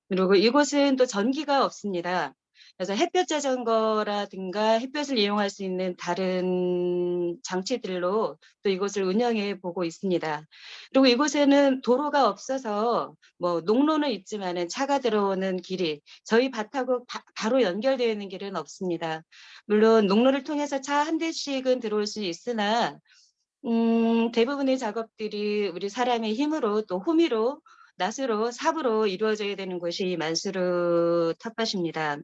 그리고 이곳은 또 전기가 없습니다. 그래서 햇볕 자전거라든가 햇볕을 이용할 수 있는 다른 장치들로 또 이곳을 운영해 보고 있습니다. 그리고 이곳에는 도로가 없어서 농로는 있지만은 차가 들어오는 길이 저희 밭하고 바로 연결되어 있는 길은 없습니다. 물론 농로를 통해서 차 한 대씩은 들어올 수 있으나 대부분의 작업들이 우리 사람의 힘으로 또 호미로 낫으로 삽으로 이루어져야 되는 곳이 만수르 텃밭입니다.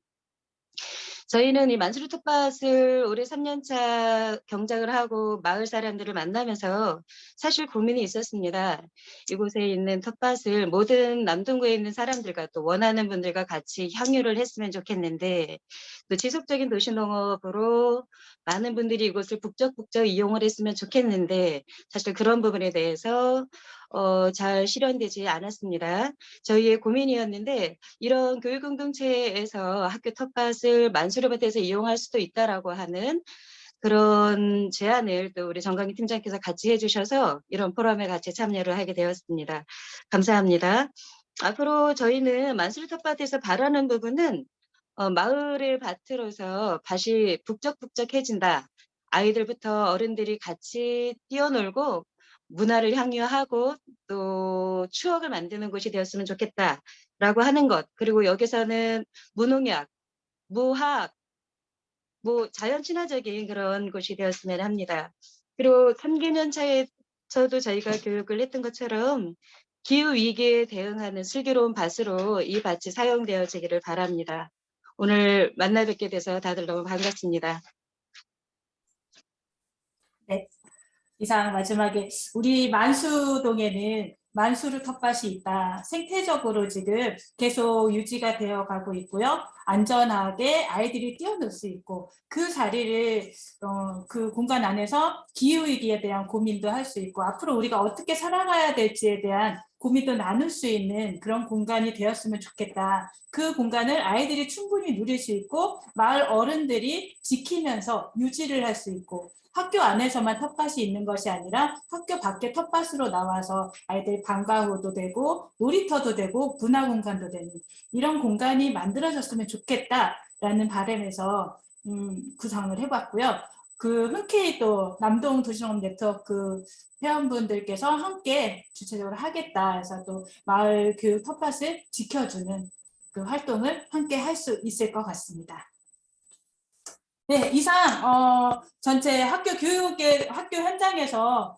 저희는 이 만수르 텃밭을 올해 3년차 경작을 하고 마을 사람들을 만나면서 사실 고민이 있었습니다. 이곳에 있는 텃밭을 모든 남동구에 있는 사람들과 또 원하는 분들과 같이 향유를 했으면 좋겠는데 또 지속적인 도시농업으로 많은 분들이 이곳을 북적북적 이용을 했으면 좋겠는데 사실 그런 부분에 대해서 잘 실현되지 않았습니다. 저희의 고민이었는데 이런 교육공동체에서 학교 텃밭을 만수르밭에서 이용할 수도 있다라고 하는 그런 제안을 또 우리 정강희 팀장께서 같이 해주셔서 이런 포럼에 같이 참여를 하게 되었습니다. 감사합니다. 앞으로 저희는 만수르 텃밭에서 바라는 부분은 마을의 밭으로서 밭이 북적북적해진다. 아이들부터 어른들이 같이 뛰어놀고 문화를 향유하고 또 추억을 만드는 곳이 되었으면 좋겠다라고 하는 것. 그리고 여기서는 무농약, 무화학, 자연 친화적인 그런 곳이 되었으면 합니다. 그리고 3개년 차에서도 저희가 교육을 했던 것처럼 기후 위기에 대응하는 슬기로운 밭으로 이 밭이 사용되어지기를 바랍니다. 오늘 만나 뵙게 돼서 다들 너무 반갑습니다. 이상 마지막에 우리 만수동에는 만수르 텃밭이 있다. 생태적으로 지금 계속 유지가 되어 가고 있고요. 안전하게 아이들이 뛰어놀 수 있고 그 자리를 그 공간 안에서 기후위기에 대한 고민도 할 수 있고 앞으로 우리가 어떻게 살아가야 될지에 대한 고민도 나눌 수 있는 그런 공간이 되었으면 좋겠다. 그 공간을 아이들이 충분히 누릴 수 있고 마을 어른들이 지키면서 유지를 할 수 있고 학교 안에서만 텃밭이 있는 것이 아니라 학교 밖에 텃밭으로 나와서 아이들 방과후도 되고 놀이터도 되고 문화공간도 되는 이런 공간이 만들어졌으면 좋겠다라는 바람에서 구상을 해봤고요. 그 흔쾌히 또 남동 도시농업 네트워크 회원분들께서 함께 주체적으로 하겠다 해서 또 마을 교육 텃밭을 지켜주는 그 활동을 함께 할 수 있을 것 같습니다. 네, 이상 전체 학교 현장에서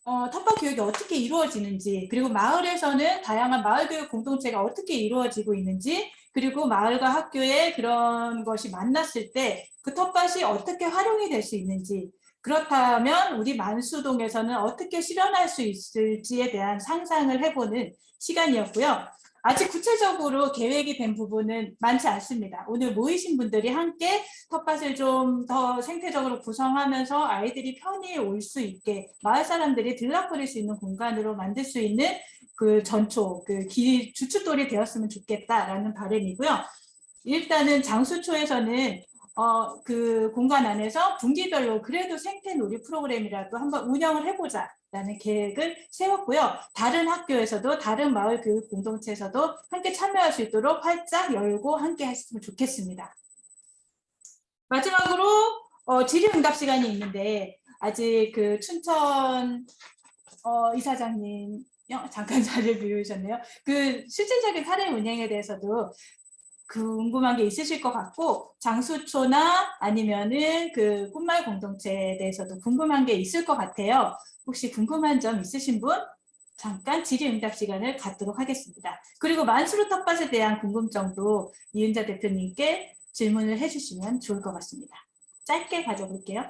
텃밭 교육이 어떻게 이루어지는지 그리고 마을에서는 다양한 마을 교육 공동체가 어떻게 이루어지고 있는지 그리고 마을과 학교의 그런 것이 만났을 때 그 텃밭이 어떻게 활용이 될 수 있는지 그렇다면 우리 만수동에서는 어떻게 실현할 수 있을지에 대한 상상을 해보는 시간이었고요. 아직 구체적으로 계획이 된 부분은 많지 않습니다. 오늘 모이신 분들이 함께 텃밭을 좀 더 생태적으로 구성하면서 아이들이 편히 올 수 있게 마을 사람들이 들락거릴 수 있는 공간으로 만들 수 있는 그 전초, 그 주춧돌이 되었으면 좋겠다라는 바람이고요. 일단은 장수초에서는 그 공간 안에서 분기별로 그래도 생태놀이 프로그램이라도 한번 운영을 해보자. 라는 계획을 세웠고요. 다른 학교에서도 다른 마을 교육 공동체에서도 함께 참여할 수 있도록 활짝 열고 함께 했으면 좋겠습니다. 마지막으로 질의응답 시간이 있는데 아직 그 춘천 이사장님 잠깐 자리를 비우셨네요. 그 실질적인 사례 운영에 대해서도 궁금한 게 있으실 것 같고 장수초나 아니면은 그 꽃마을 공동체에 대해서도 궁금한 게 있을 것 같아요. 혹시 궁금한 점 있으신 분? 잠깐 질의응답 시간을 갖도록 하겠습니다. 그리고 만수르 텃밭에 대한 궁금점도 이은자 대표님께 질문을 해주시면 좋을 것 같습니다. 짧게 가져볼게요.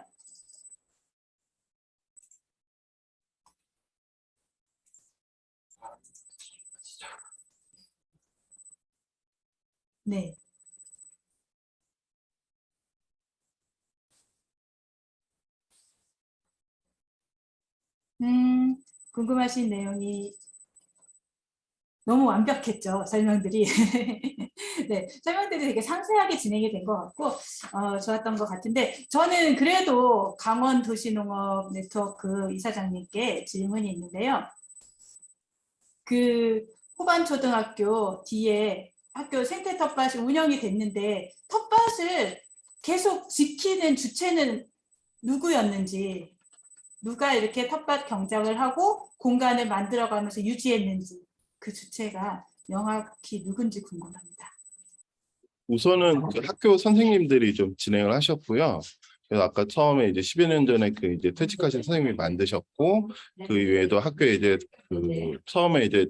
네. 궁금하신 내용이 너무 완벽했죠, 설명들이. 네, 설명들이 되게 상세하게 진행이 된 것 같고 좋았던 것 같은데 저는 그래도 강원도시농업 네트워크 이사장님께 질문이 있는데요. 그 호반초등학교 뒤에 학교 생태 텃밭이 운영이 됐는데 텃밭을 계속 지키는 주체는 누구였는지 누가 이렇게 텃밭 경작을 하고 공간을 만들어가면서 유지했는지 그 주체가 명확히 누군지 궁금합니다. 우선은 그 학교 선생님들이 좀 진행을 하셨고요. 그래서 아까 처음에 이제 10여 년 전에 그 이제 퇴직하신 선생님이 만드셨고 그 외에도 학교에 이제 그 처음에 이제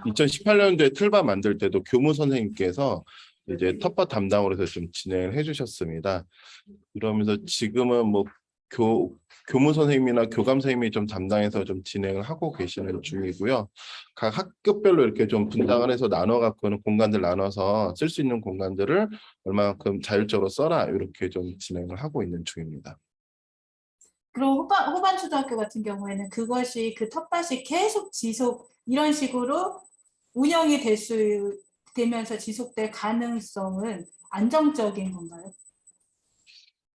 2018년도에 틀바 만들 때도 교무 선생님께서 이제 텃밭 담당으로 해서 좀 진행을 해주셨습니다. 그러면서 지금은 뭐 교무 선생님이나 교감 선생님이 좀 담당해서 좀 진행을 하고 계시는 중이고요. 각 학급별로 이렇게 좀 분당을 해서 나눠 갖고는 공간들 나눠서 쓸 수 있는 공간들을 얼마만큼 자율적으로 써라 이렇게 좀 진행을 하고 있는 중입니다. 그럼 호반 초등학교 같은 경우에는 그것이 그 텃밭이 계속 지속 이런 식으로 운영이 되면서 지속될 가능성은 안정적인 건가요?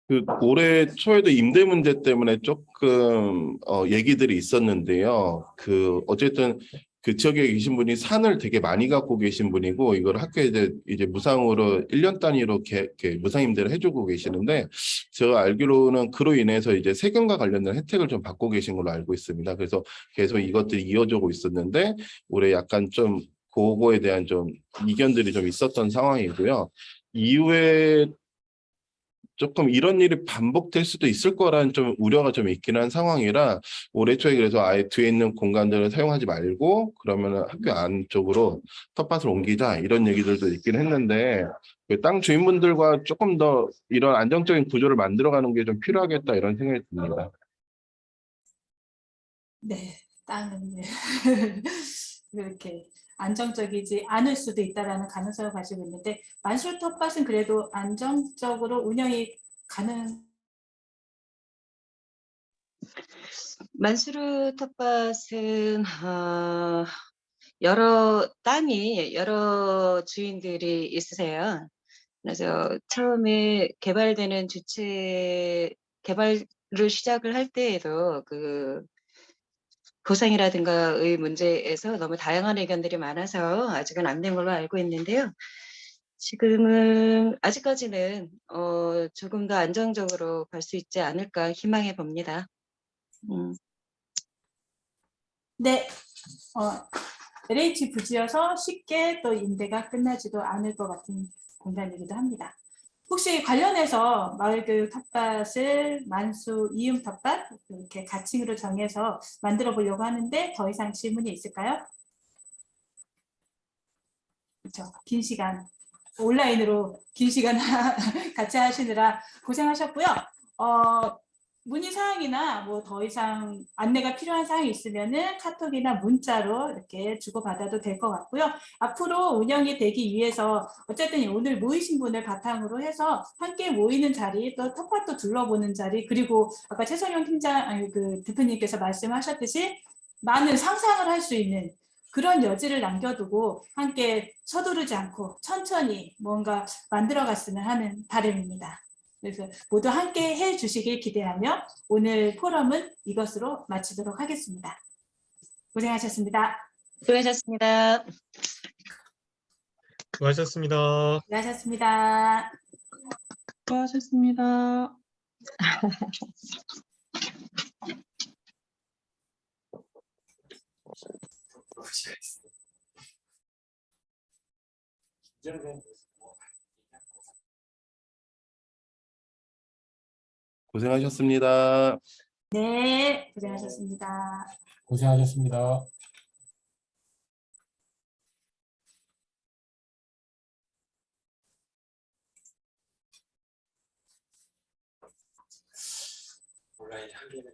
그 올해 초에도 임대 문제 때문에 조금 얘기들이 있었는데요. 그 어쨌든 그 지역에 계신 분이 산을 되게 많이 갖고 계신 분이고 이걸 학교에 이제 무상으로 1년 단위로 이렇게 무상 임대를 해주고 계시는데 제가 알기로는 그로 인해서 이제 세금과 관련된 혜택을 좀 받고 계신 걸로 알고 있습니다. 그래서 계속 이것들이 이어지고 있었는데 올해 약간 좀 그거에 대한 좀 이견들이 좀 있었던 상황이고요. 이후에 조금 이런 일이 반복될 수도 있을 거라는 좀 우려가 좀 있긴 한 상황이라 올해 초에 그래서 아예 뒤에 있는 공간들을 사용하지 말고 그러면은 학교 안쪽으로 텃밭을 옮기자 이런 얘기들도 있긴 했는데 그 땅 주인분들과 조금 더 이런 안정적인 구조를 만들어가는 게 좀 필요하겠다 이런 생각이 듭니다. 네, 땅은 네. 그렇게 안정적이지 않을 수도 있다라는 가능성을 가지고 있는데 만수 텃밭은 그래도 안정적으로 운영이 가능. 만수르 텃밭은 여러 땅이 여러 주인들이 있으세요. 그래서 처음에 개발되는 개발을 시작을 할 때에도 그 보상이라든가의 문제에서 너무 다양한 의견들이 많아서 아직은 안 된 걸로 알고 있는데요. 지금은 아직까지는 조금 더 안정적으로 갈 수 있지 않을까 희망해 봅니다. 네, LH 부지여서 쉽게 또 임대가 끝나지도 않을 것 같은 공간이기도 합니다. 혹시 관련해서 마을교육 텃밭을 만수 이음 텃밭 이렇게 가칭으로 정해서 만들어 보려고 하는데 더 이상 질문이 있을까요? 그렇죠. 긴 시간 온라인으로 긴 시간 같이 하시느라 고생하셨고요. 문의 사항이나 뭐 더 이상 안내가 필요한 사항이 있으면은 카톡이나 문자로 이렇게 주고받아도 될 것 같고요. 앞으로 운영이 되기 위해서 어쨌든 오늘 모이신 분을 바탕으로 해서 함께 모이는 자리, 또 텃밭도 둘러보는 자리, 그리고 아까 최성용 그 대표님께서 말씀하셨듯이 많은 상상을 할 수 있는 그런 여지를 남겨두고 함께 서두르지 않고 천천히 뭔가 만들어갔으면 하는 바람입니다. 그래서 모두 함께 해주시길 기대하며 오늘 포럼은 이것으로 마치도록 하겠습니다. 고생하셨습니다. 수고하셨습니다. 수고하셨습니다. 수고하셨습니다. 수고하셨습니다. 고생하셨습니다. 네, 고생하셨습니다. 고생하셨습니다. 온라인 하기는